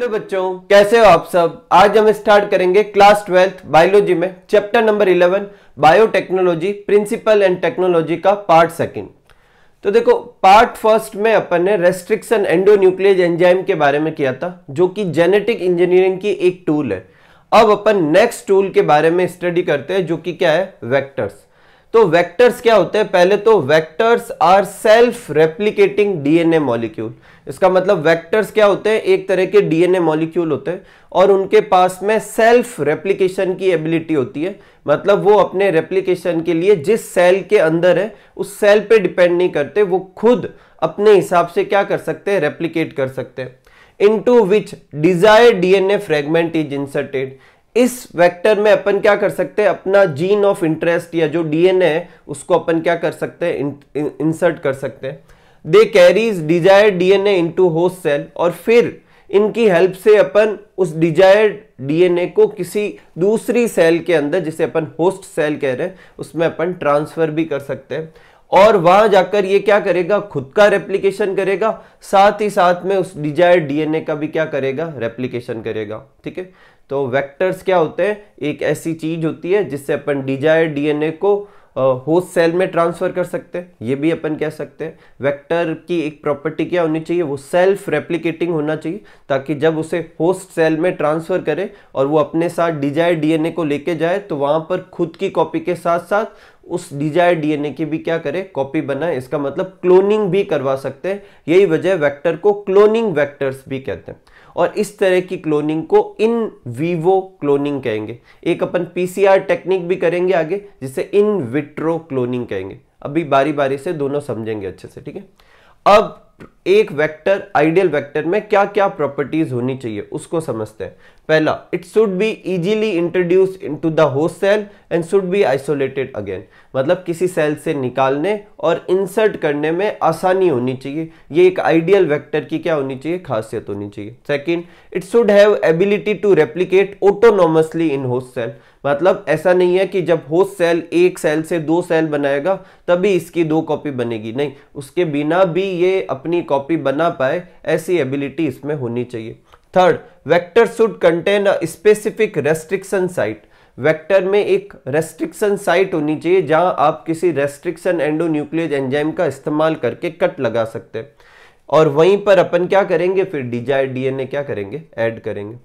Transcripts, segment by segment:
Hello बच्चों, कैसे हो आप सब। आज हम स्टार्ट करेंगे क्लास 12 बायोलॉजी में chapter number 11 biotechnology principle and technology का पार्ट सेकंड। तो देखो, पार्ट फर्स्ट में अपन ने रेस्ट्रिक्शन एंडोन्यूक्लियेज एंजाइम के बारे में किया था, जो कि जेनेटिक इंजीनियरिंग की एक टूल है। अब अपन नेक्स्ट टूल के बारे में स्टडी करते हैं, जो कि क्या है, वेक्टर्स। तो वेक्टर्स क्या होते हैं? पहले तो vectors are self replicating DNA molecule. इसका मतलब वेक्टर्स क्या होते हैं? एक तरह के डीएनए मॉलिक्यूल होते हैं और उनके पास में सेल्फ रेप्लिकेशन की एबिलिटी होती है। मतलब वो अपने रेप्लिकेशन के लिए जिस सेल के अंदर है उस सेल पे डिपेंड नहीं करते, वो खुद अपने हिसाब से क्या कर सकते हैं, रेप्लिकेट कर सकते हैं। Into which desired DNA fragment is inserted. इस वेक्टर में अपन क्या कर सकते हैं, अपना जीन ऑफ इंटरेस्ट या जो डीएनए है उसको अपन क्या कर सकते हैं, इंसर्ट कर सकते हैं। They carries desired DNA into host cell, और फिर इनकी हेल्प से अपन उस डिजायर्ड डीएनए को किसी दूसरी सेल के अंदर, जिसे अपन होस्ट सेल कह रहे हैं, उसमें अपन ट्रांसफर भी कर सकते हैं। और वहां जाकर ये क्या करेगा, खुद का रेप्लिकेशन करेगा, साथ ही साथ में उस डिजायर्ड डीएनए का भी क्या करेगा, रेप्लिकेशन करेगा। ठीक है, तो वेक्टर्स क्या होते हैं? एक ऐसी चीज होती है जिससे अपन डिजायर्ड डीएनए को होस्ट सेल में ट्रांसफर कर सकते हैं। ये भी अपन कह सकते हैं। वेक्टर की एक प्रॉपर्टी क्या होनी चाहिए, वो सेल्फ रेप्लिकेटिंग होना चाहिए, ताकि जब उसे होस्ट सेल में ट्रांसफर करे और वो अपने साथ डिजायर्ड डीएनए को लेके जाए, तो वहां पर खुद की कॉपी के साथ साथ उस डिजायर्ड डीएनए की भी क्या करे, कॉपी बनाए। इसका मतलब क्लोनिंग भी करवा सकते हैं। यही वजह वेक्टर को क्लोनिंग वेक्टर्स भी कहते हैं। और इस तरह की क्लोनिंग को इन विवो क्लोनिंग कहेंगे। एक अपन पीसीआर टेक्निक भी करेंगे आगे, जिसे इन विट्रो क्लोनिंग कहेंगे। अभी बारी बारी से दोनों समझेंगे अच्छे से। ठीक है, अब एक वेक्टर, आइडियल वेक्टर में क्या क्या प्रॉपर्टीज होनी चाहिए उसको समझते हैं। पहला, it should be easily introduced into the host cell and should be isolated again. मतलब किसी सेल से निकालने और इंसर्ट करने में आसानी होनी चाहिए। ये एक आइडियल वेक्टर की क्या होनी चाहिए, खासियत होनी चाहिए। Second, it should have ability to replicate autonomously in host cell. मतलब ऐसा नहीं है कि जब होस्ट सेल एक सेल से दो सेल बनाएगा तभी इसकी दो कॉपी बनेगी, नहीं, उसके बिना भी ये अपनी कॉपी बना पाए, ऐसी एबिलिटी इसमें होनी चाहिए। Third, vector should contain a specific restriction site. Vector में एक रेस्ट्रिक्शन साइट होनी चाहिए जहां आप किसी रेस्ट्रिक्शन एंडोन्यूक्लियेज एंजाइम का इस्तेमाल करके कट लगा सकते हैं, और वहीं पर अपन क्या करेंगे, फिर डिजायर्ड डीएनए क्या करेंगे, ऐड करेंगे।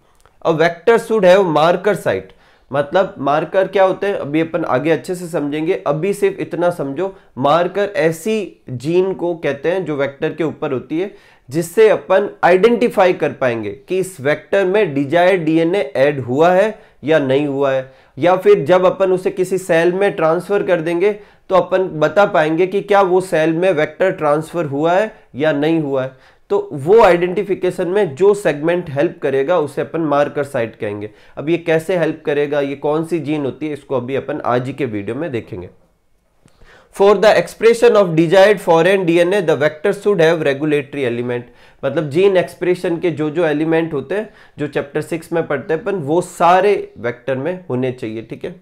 अब vector should have marker site. मतलब मार्कर क्या होते हैं, अभी अपन आगे अच्छे से समझेंगे। अभी सिर्फ इतना समझो, मार्कर ऐसी जीन को कहते हैं जो वेक्टर के ऊपर होती है, जिससे अपन आइडेंटिफाई कर पाएंगे कि इस वेक्टर में डिजायर्ड डीएनए ऐड हुआ है या नहीं हुआ है। या फिर जब अपन उसे किसी सेल में ट्रांसफर कर देंगे तो अपन बता पाएंगे कि क्या वो सेल में वेक्टर ट्रांसफर हुआ है या नहीं हुआ है। तो वो आइडेंटिफिकेशन में जो सेगमेंट हेल्प करेगा उसे अपन मार्कर साइट कहेंगे। अब ये कैसे हेल्प करेगा, ये कौन सी जीन होती है, इसको अभी अपन आज ही के वीडियो में देखेंगे। For the expression of desired foreign DNA the vector should have regulatory element. मतलब जीन एक्सप्रेशन के जो जो एलिमेंट होते हैं, जो चैप्टर 6 में पढ़ते हैं अपन, वो सारे वेक्टर में होने चाहिए। ठीक है,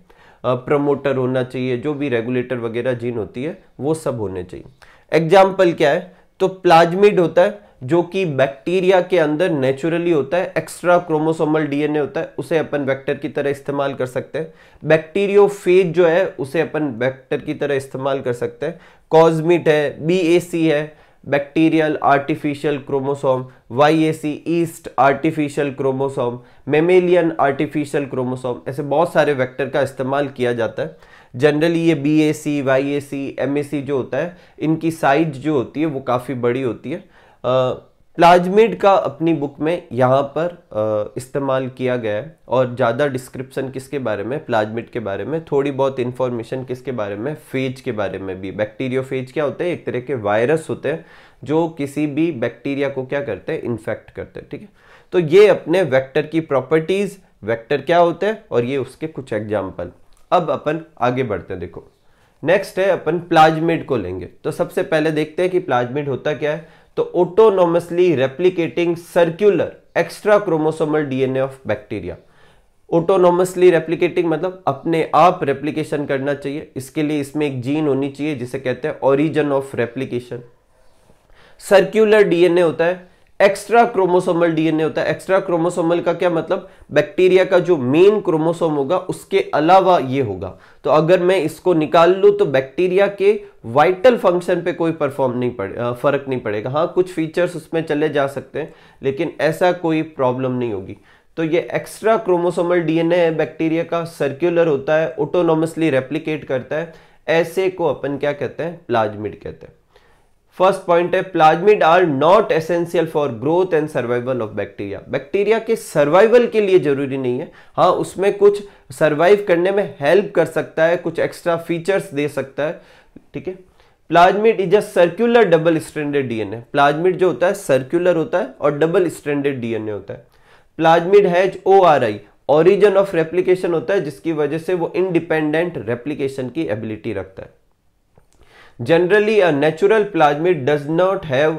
प्रमोटर होना चाहिए, जो भी रेगुलेटर वगैरह जीन होती है वो सब होने चाहिए। एग्जाम्पल क्या है, तो प्लाज्मिड होता है जो कि बैक्टीरिया के अंदर नेचुरली होता है, एक्स्ट्रा क्रोमोसोमल डीएनए होता है, उसे अपन वेक्टर की तरह इस्तेमाल कर सकते हैं। बैक्टीरियोफेज जो है उसे अपन वेक्टर की तरह इस्तेमाल कर सकते हैं। कॉस्मिट है, बीएसी है, bacterial artificial chromosome, YAC yeast artificial chromosome, mammalian artificial chromosome, ऐसे बहुत सारे वेक्टर का इस्तेमाल किया जाता है। जनरली ये बीएसी, वाईएसी, एमएसी जो होता है, इनकी साइज जो होती है वो काफ़ी बड़ी होती है। प्लाज्मिड का अपनी बुक में यहाँ पर इस्तेमाल किया गया है, और ज़्यादा डिस्क्रिप्शन किसके बारे में, प्लाज्मिड के बारे में, थोड़ी बहुत इंफॉर्मेशन किसके बारे में, फेज के बारे में भी। बैक्टीरियोफेज क्या होते हैं, एक तरह के वायरस होते हैं जो किसी भी बैक्टीरिया को क्या करते हैं, इन्फेक्ट करते हैं। ठीक है, तो ये अपने वेक्टर की प्रॉपर्टीज, वेक्टर क्या होते हैं और ये उसके कुछ एग्जाम्पल। अब अपन आगे बढ़ते हैं। देखो, नेक्स्ट है अपन प्लाज्मिड को लेंगे। तो सबसे पहले देखते हैं कि प्लाज्मिड होता क्या है। तो autonomously replicating circular extra chromosomal DNA of bacteria. Autonomously replicating मतलब अपने आप रेप्लिकेशन करना चाहिए। इसके लिए इसमें एक जीन होनी चाहिए जिसे कहते हैं origin of replication. Circular DNA होता है एक्स्ट्रा क्रोमोसोमल डीएनए होता है। एक्स्ट्रा क्रोमोसोमल का क्या मतलब, बैक्टीरिया का जो मेन क्रोमोसोम होगा उसके अलावा ये होगा। तो अगर मैं इसको निकाल लूं तो बैक्टीरिया के वाइटल फंक्शन पे कोई फर्क नहीं पड़ेगा। हाँ, कुछ फीचर्स उसमें चले जा सकते हैं, लेकिन ऐसा कोई प्रॉब्लम नहीं होगी। तो ये एक्स्ट्रा क्रोमोसोमल डीएनए है बैक्टीरिया का, सर्कुलर होता है, ऑटोनोमसली रेप्लिकेट करता है, ऐसे को अपन क्या कहते हैं, प्लाज्मिड कहते हैं। फर्स्ट पॉइंट है, plasmid are not essential for growth and survival of bacteria. Bacteria के सर्वाइवल के लिए जरूरी नहीं है, हाँ उसमें कुछ सर्वाइव करने में हेल्प कर सकता है, कुछ एक्स्ट्रा फीचर्स दे सकता है, ठीक है। Plasmid is a circular double stranded DNA. Plasmid जो होता है सर्कुलर होता है और डबल स्ट्रैंडेड डीएनए होता है। Plasmid has ORI, origin of replication होता है, जिसकी वजह से वो इंडिपेंडेंट रेप्लिकेशन की एबिलिटी रखता है। Generally, a natural plasmid does not have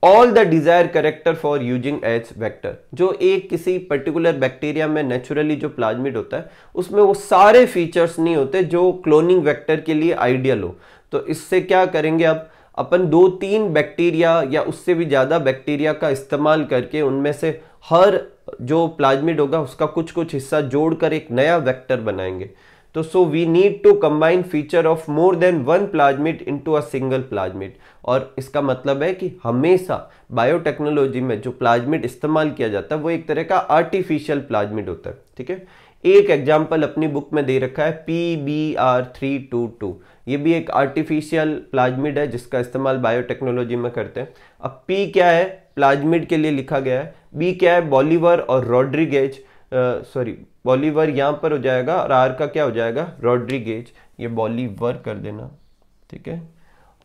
all the desired character for using as vector। जो एक किसी पर्टिकुलर बैक्टीरिया में नेचुरली जो प्लाज्मिड होता है उसमें वो सारे फीचर्स नहीं होते जो क्लोनिंग वेक्टर के लिए आइडियल हो। तो इससे क्या करेंगे, अब अपन 2-3 बैक्टीरिया या उससे भी ज़्यादा बैक्टीरिया का इस्तेमाल करके उनमें से हर जो प्लाज्मिड होगा उसका कुछ कुछ हिस्सा जोड़कर एक नया वेक्टर बनाएंगे। तो so we need to combine feature of more than one plasmid into a single plasmid. और इसका मतलब है कि हमेशा बायोटेक्नोलॉजी में जो प्लाज्मिड इस्तेमाल किया जाता है वो एक तरह का आर्टिफिशियल प्लाज्मिड होता है, ठीक है। एक एग्जाम्पल अपनी बुक में दे रखा है PBr322। ये भी एक आर्टिफिशियल प्लाज्मिड है जिसका इस्तेमाल बायोटेक्नोलॉजी में करते हैं। अब P क्या है, प्लाज्मिड के लिए लिखा गया है। B क्या है, बॉलीवर और रॉड्रिगेज, बॉलीवर यहां पर हो जाएगा और R का क्या हो जाएगा, रॉड्रिगेज। ये बॉलीवर कर देना, ठीक है,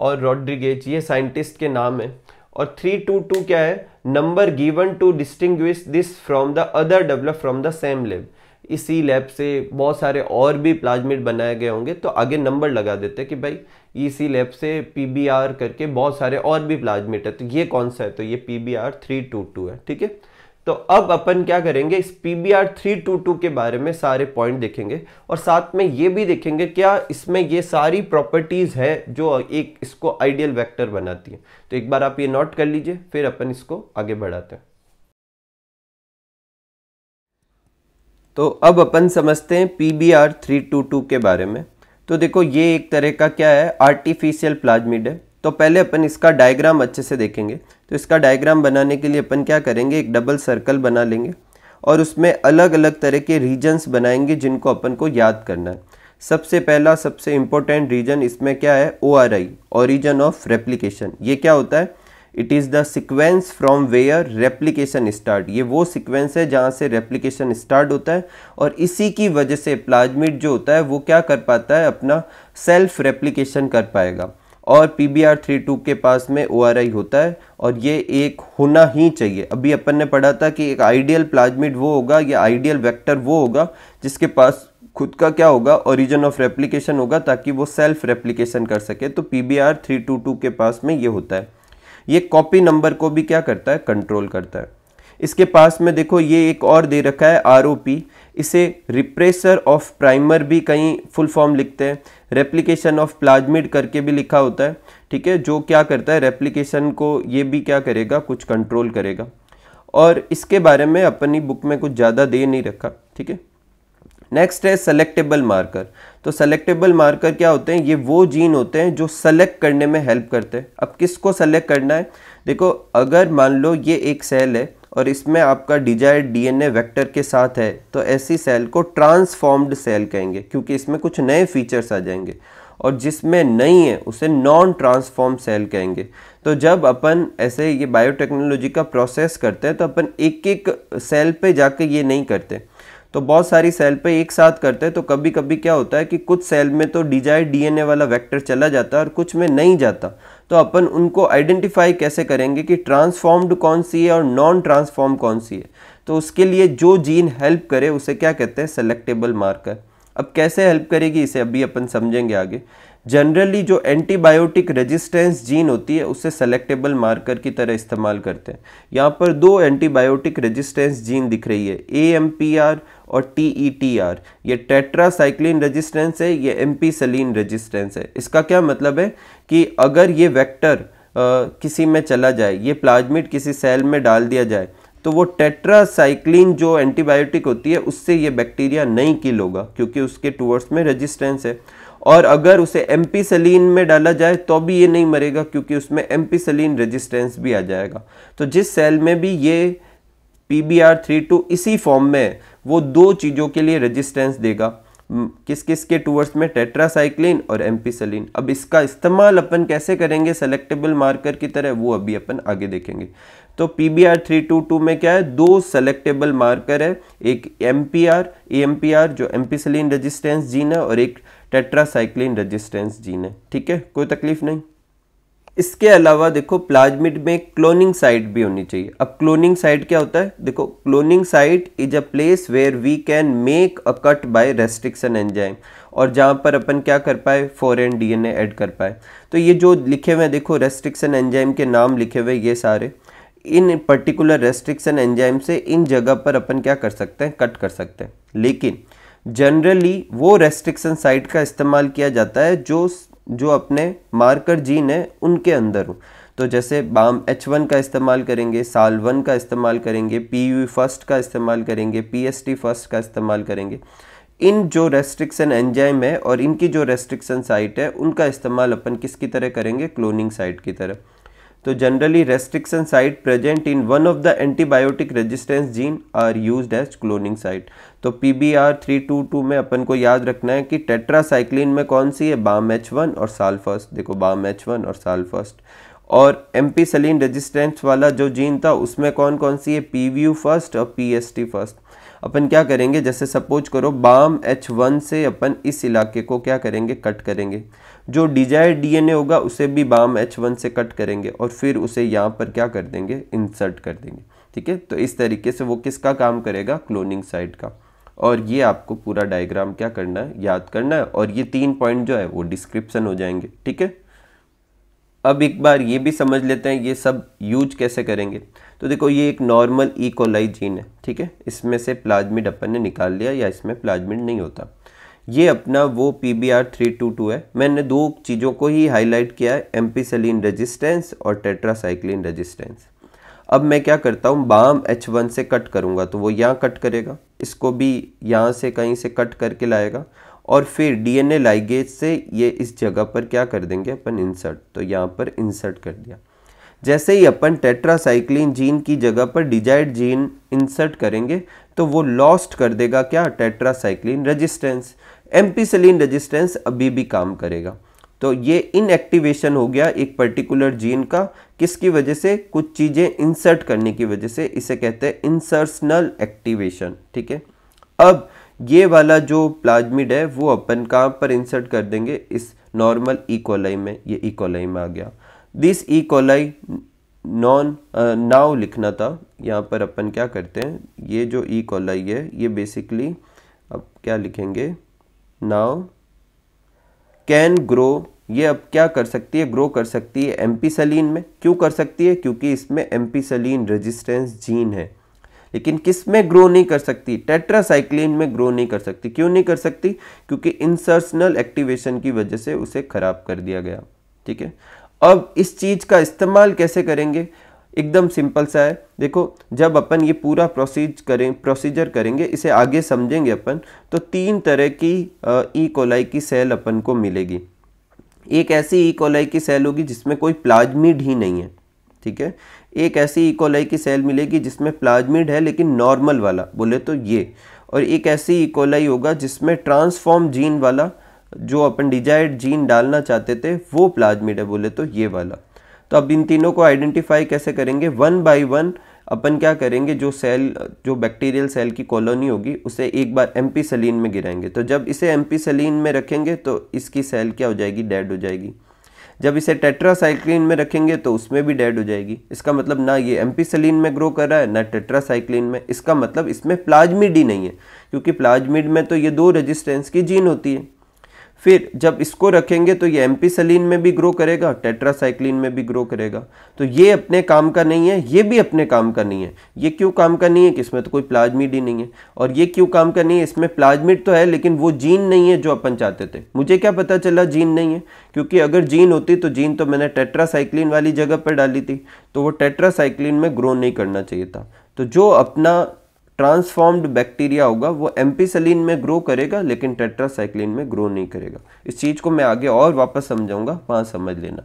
और रॉड्रिगेज ये साइंटिस्ट के नाम है। और 322 क्या है, number given to distinguish this from the other develop from the same lab. इसी लैब से बहुत सारे और भी प्लाज्मिड बनाए गए होंगे, तो आगे नंबर लगा देते हैं कि भाई इसी लैब से PBR करके बहुत सारे और भी प्लाज्मिड है। तो ये कौन सा है, तो ये PBr322 है, ठीक है। तो अब अपन क्या करेंगे, इस PBr322 के बारे में सारे पॉइंट देखेंगे और साथ में ये भी देखेंगे क्या इसमें ये सारी प्रॉपर्टीज है जो एक इसको आइडियल वेक्टर बनाती है। तो एक बार आप ये नोट कर लीजिए, फिर अपन इसको आगे बढ़ाते हैं। तो अब अपन समझते हैं PBr322 के बारे में। तो देखो ये एक तरह का क्या है, आर्टिफिशियल प्लाज्मिड है। तो पहले अपन इसका डायग्राम अच्छे से देखेंगे। तो इसका डायग्राम बनाने के लिए अपन क्या करेंगे, एक डबल सर्कल बना लेंगे और उसमें अलग अलग तरह के रीजन्स बनाएंगे जिनको अपन को याद करना है। सबसे पहला सबसे इंपॉर्टेंट रीजन इसमें क्या है, ORI, ओरिजिन ऑफ रेप्लिकेशन। ये क्या होता है, it is the sequence from where replication start. ये वो सिक्वेंस है जहाँ से रेप्लिकेशन स्टार्ट होता है और इसी की वजह से प्लाज्मिड जो होता है वो क्या कर पाता है, अपना सेल्फ रेप्लिकेशन कर पाएगा। और PBr322 के पास में ORI होता है और ये एक होना ही चाहिए। अभी अपन ने पढ़ा था कि एक आइडियल प्लाज्मिड वो होगा या आइडियल वेक्टर वो होगा जिसके पास खुद का क्या होगा, ओरिजिन ऑफ रेप्लिकेशन होगा, ताकि वो सेल्फ रेप्लिकेशन कर सके। तो PBr322 के पास में ये होता है। ये कॉपी नंबर को भी क्या करता है, कंट्रोल करता है। इसके पास में देखो ये एक और दे रखा है ROP, इसे रिप्रेसर ऑफ प्राइमर भी कहीं फुल फॉर्म लिखते हैं, रेप्लिकेशन ऑफ प्लाज्मिड करके भी लिखा होता है, ठीक है, जो क्या करता है रेप्लिकेशन को ये भी क्या करेगा, कुछ कंट्रोल करेगा। और इसके बारे में अपनी बुक में कुछ ज़्यादा दे नहीं रखा, ठीक है। नेक्स्ट है सेलेक्टेबल मार्कर। तो सेलेक्टेबल मार्कर क्या होते हैं, ये वो जीन होते हैं जो सेलेक्ट करने में हेल्प करते हैं। अब किसको सेलेक्ट करना है, देखो अगर मान लो ये एक सेल है और इसमें आपका डिजायर्ड DNA वेक्टर के साथ है, तो ऐसी सेल को ट्रांसफॉर्म्ड सेल कहेंगे क्योंकि इसमें कुछ नए फीचर्स आ जाएंगे। और जिसमें नहीं है उसे नॉन ट्रांसफॉर्म सेल कहेंगे। तो जब अपन ऐसे ये बायोटेक्नोलॉजी का प्रोसेस करते हैं तो अपन एक एक सेल पे जाके ये नहीं करते, तो बहुत सारी सेल पे एक साथ करते हैं। तो कभी कभी क्या होता है कि कुछ सेल में तो डिजायर्ड DNA वाला वेक्टर चला जाता है और कुछ में नहीं जाता। तो अपन उनको आइडेंटिफाई कैसे करेंगे कि ट्रांसफॉर्म्ड कौन सी है और नॉन ट्रांसफॉर्म कौन सी है। तो उसके लिए जो जीन हेल्प करे उसे क्या कहते हैं, सेलेक्टेबल मार्कर। अब कैसे हेल्प करेगी इसे अभी अपन समझेंगे आगे। जनरली जो एंटीबायोटिक रेजिस्टेंस जीन होती है उसे सेलेक्टेबल मार्कर की तरह इस्तेमाल करते हैं। यहाँ पर दो एंटीबायोटिक रेजिस्टेंस जीन दिख रही है, AMPR और TETR। ये टेट्रासाइक्लिन रेजिस्टेंस है, ये एम्पिसिलिन रेजिस्टेंस है। इसका क्या मतलब है कि अगर ये वेक्टर किसी में चला जाए, ये प्लाज्मिड किसी सेल में डाल दिया जाए, तो वो टेट्रासाइक्लिन जो एंटीबायोटिक होती है उससे ये बैक्टीरिया नहीं किल होगा, क्योंकि उसके टूवर्ड्स में रेजिस्टेंस है। और अगर उसे एम्पिसिलिन में डाला जाए तो भी ये नहीं मरेगा, क्योंकि उसमें एम्पिसिलिन रेजिस्टेंस भी आ जाएगा। तो जिस सेल में भी ये PBr32 इसी फॉर्म में है, वो दो चीज़ों के लिए रेजिस्टेंस देगा, किस किस के टूवर्ड्स में, टेट्रासाइक्लिन और एम्पिसिलिन। अब इसका इस्तेमाल अपन कैसे करेंगे सेलेक्टेबल मार्कर की तरह, वो अभी अपन आगे देखेंगे। तो PBr322 में क्या है, दो सेलेक्टेबल मार्कर है, एक AMPR जो एम्पिसिलिन रेजिस्टेंस जीन है, और एक टेट्रासाइक्लिन रेजिस्टेंस जीन है। ठीक है, कोई तकलीफ नहीं। इसके अलावा देखो प्लाज्मिड में क्लोनिंग साइट भी होनी चाहिए। अब क्लोनिंग साइट क्या होता है, देखो cloning site is a place where we can make a cut by restriction enzyme, और जहाँ पर अपन क्या कर पाए, फॉरेन DNA ऐड कर पाए। तो ये जो लिखे हुए देखो रेस्ट्रिक्शन एंजाइम के नाम लिखे हुए, ये सारे इन पर्टिकुलर रेस्ट्रिक्शन एंजाइम से इन जगह पर अपन क्या कर सकते हैं, कट कर सकते हैं। लेकिन जनरली वो रेस्ट्रिक्शन साइट का इस्तेमाल किया जाता है जो अपने मार्कर जीन है उनके अंदर हो। तो जैसे BAM-H1 का इस्तेमाल करेंगे, SAL1 का इस्तेमाल करेंगे, PUE1 का इस्तेमाल करेंगे, PST1 का इस्तेमाल करेंगे। इन जो रेस्ट्रिक्शन एंजाइम है और इनकी जो रेस्ट्रिक्शन साइट है उनका इस्तेमाल अपन किसकी तरह करेंगे, क्लोनिंग साइट की तरह। तो generally restriction site present in one of the antibiotic resistance gene are used as cloning site. तो PBr322 में अपन को याद रखना है कि टेट्रासाइक्लिन में कौन सी है, BAM-H1 और SAL1। देखो BAM-H1 और SAL1। और एम्पिसिलिन रेजिस्टेंस वाला जो जीन था उसमें कौन कौन सी है, PVU1 और PST1। अपन क्या करेंगे, जैसे सपोज करो BAM-H1 से अपन इस इलाके को क्या करेंगे, कट करेंगे। जो डिजायर्ड DNA होगा उसे भी BAM-H1 से कट करेंगे और फिर उसे यहाँ पर क्या कर देंगे, इंसर्ट कर देंगे। ठीक है, तो इस तरीके से वो किसका काम करेगा, क्लोनिंग साइट का। और ये आपको पूरा डायग्राम क्या करना है, याद करना है, और ये 3 पॉइंट जो है वो डिस्क्रिप्शन हो जाएंगे। ठीक है, अब एक बार ये भी समझ लेते हैं ये सब यूज कैसे करेंगे। तो देखो ये एक नॉर्मल ई कोलाई जीन है। ठीक है, इसमें से प्लाज्मिड अपन ने निकाल लिया, या इसमें प्लाज्मिड नहीं होता। ये अपना वो PBr322 है। मैंने दो चीज़ों को ही हाईलाइट किया है, एम्पिसिलिन रेजिस्टेंस और टेट्रासाइक्लिन रेजिस्टेंस। अब मैं क्या करता हूँ, BAM-H1 से कट करूँगा तो वो यहाँ कट करेगा, इसको भी यहाँ से कहीं से कट करके लाएगा, और फिर DNA लाइगेज से ये इस जगह पर क्या कर देंगे अपन, इंसर्ट। तो यहाँ पर इंसर्ट कर दिया। जैसे ही अपन टेट्रासाइक्लिन जीन की जगह पर डिजायर्ड जीन इंसर्ट करेंगे तो वो लॉस्ट कर देगा क्या, टेट्रासाइक्लिन रेजिस्टेंस। एम्पिसिलिन रेजिस्टेंस अभी भी काम करेगा। तो ये इनएक्टिवेशन हो गया एक पर्टिकुलर जीन का, किसकी वजह से, कुछ चीज़ें इंसर्ट करने की वजह से। इसे कहते हैं इंसर्शनल एक्टिवेशन। ठीक है, अब ये वाला जो प्लाज्मिड है वो अपन कहाँ पर इंसर्ट कर देंगे, इस नॉर्मल ई कोलाई में। ये ई कोलाई में आ गया। दिस ई कोलाई नाउ लिखना था, यहाँ पर अपन क्या करते हैं, ये जो ई कोलाई है ये बेसिकली अब क्या लिखेंगे, नाउ कैन ग्रो। ये अब क्या कर सकती है, ग्रो कर सकती है एम्पिसिलिन में। क्यों कर सकती है, क्योंकि इसमें एम्पिसिलिन रेजिस्टेंस जीन है। लेकिन किस में ग्रो नहीं कर सकती, टेट्रासाइक्लिन में ग्रो नहीं कर सकती। क्यों नहीं कर सकती, क्योंकि इंसर्शनल एक्टिवेशन की वजह से उसे खराब कर दिया गया। ठीक है, अब इस चीज का इस्तेमाल कैसे करेंगे, एकदम सिंपल सा है। देखो जब अपन ये पूरा प्रोसीजर करेंगे, इसे आगे समझेंगे अपन, तो 3 तरह की ई कोलाई की सेल अपन को मिलेगी। एक ऐसी ई कोलाई की सेल होगी जिसमें कोई प्लाज्मिड ही नहीं है। ठीक है, एक ऐसी ई कोलाई की सेल मिलेगी जिसमें प्लाज्मिड है लेकिन नॉर्मल वाला बोले तो ये, और एक ऐसी ई कोलाई होगा जिसमें ट्रांसफॉर्म जीन वाला, जो अपन डिजायर्ड जीन डालना चाहते थे वो प्लाज्मिड है बोले तो ये वाला। तो अब इन तीनों को आइडेंटिफाई कैसे करेंगे, 1 बाय 1 अपन क्या करेंगे, जो बैक्टीरियल सेल की कॉलोनी होगी उसे एक बार एम्पिसिलिन में गिराएंगे। तो जब इसे एम्पिसिलिन में रखेंगे तो इसकी सेल क्या हो जाएगी, डेड हो जाएगी। जब इसे टेट्रासाइक्लिन में रखेंगे तो उसमें भी डेड हो जाएगी। इसका मतलब ना ये एम्पिसिलिन में ग्रो कर रहा है ना टेट्रासाइक्लिन में। इसका मतलब इसमें प्लाज्मिड ही नहीं है, क्योंकि प्लाज्मिड में तो ये 2 रेजिस्टेंस की जीन होती है। फिर जब इसको रखेंगे तो ये एम्पिसिलिन में भी ग्रो करेगा, टेट्रासाइक्लिन में भी ग्रो करेगा। तो ये अपने काम का नहीं है, ये भी अपने काम का नहीं है। ये क्यों काम का नहीं है कि इसमें तो कोई प्लाज्मिड ही नहीं है, और ये क्यों काम का नहीं है, इसमें प्लाज्मिड तो है लेकिन वो जीन नहीं है जो अपन चाहते थे। मुझे क्या पता चला जीन नहीं है, क्योंकि अगर जीन होती तो जीन तो मैंने टेट्रासाइक्लिन वाली जगह पर डाली थी, तो वो टेट्रासाइक्लिन में ग्रो नहीं करना चाहिए था। तो जो अपना ट्रांसफॉर्म्ड बैक्टीरिया होगा वो एम्पिसिलिन में ग्रो करेगा लेकिन टेट्रासाइक्लिन में ग्रो नहीं करेगा। इस चीज़ को मैं आगे और वापस समझाऊंगा, वहाँ समझ लेना।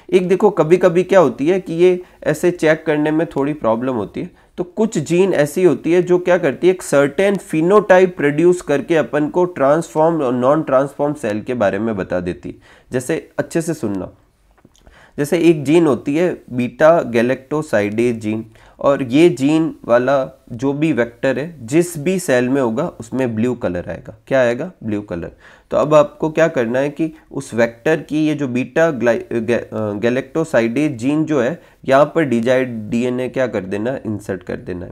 एक देखो कभी कभी क्या होती है कि ये ऐसे चेक करने में थोड़ी प्रॉब्लम होती है। तो कुछ जीन ऐसी होती है जो क्या करती है, एक सर्टेन फिनोटाइप प्रोड्यूस करके अपन को ट्रांसफॉर्म और नॉन ट्रांसफॉर्म सेल के बारे में बता देती है। जैसे अच्छे से सुनना, जैसे एक जीन होती है बीटा गैलेक्टोसाइडेज जीन, और ये जीन वाला जो भी वेक्टर है जिस भी सेल में होगा उसमें ब्लू कलर आएगा। क्या आएगा? Blue colour. तो अब आपको क्या करना है कि उस वेक्टर की ये जो बीटा गैलेक्टोसाइडेज जीन जो है यहाँ पर डिजाइड डीएनए क्या कर देना है, इंसर्ट कर देना है।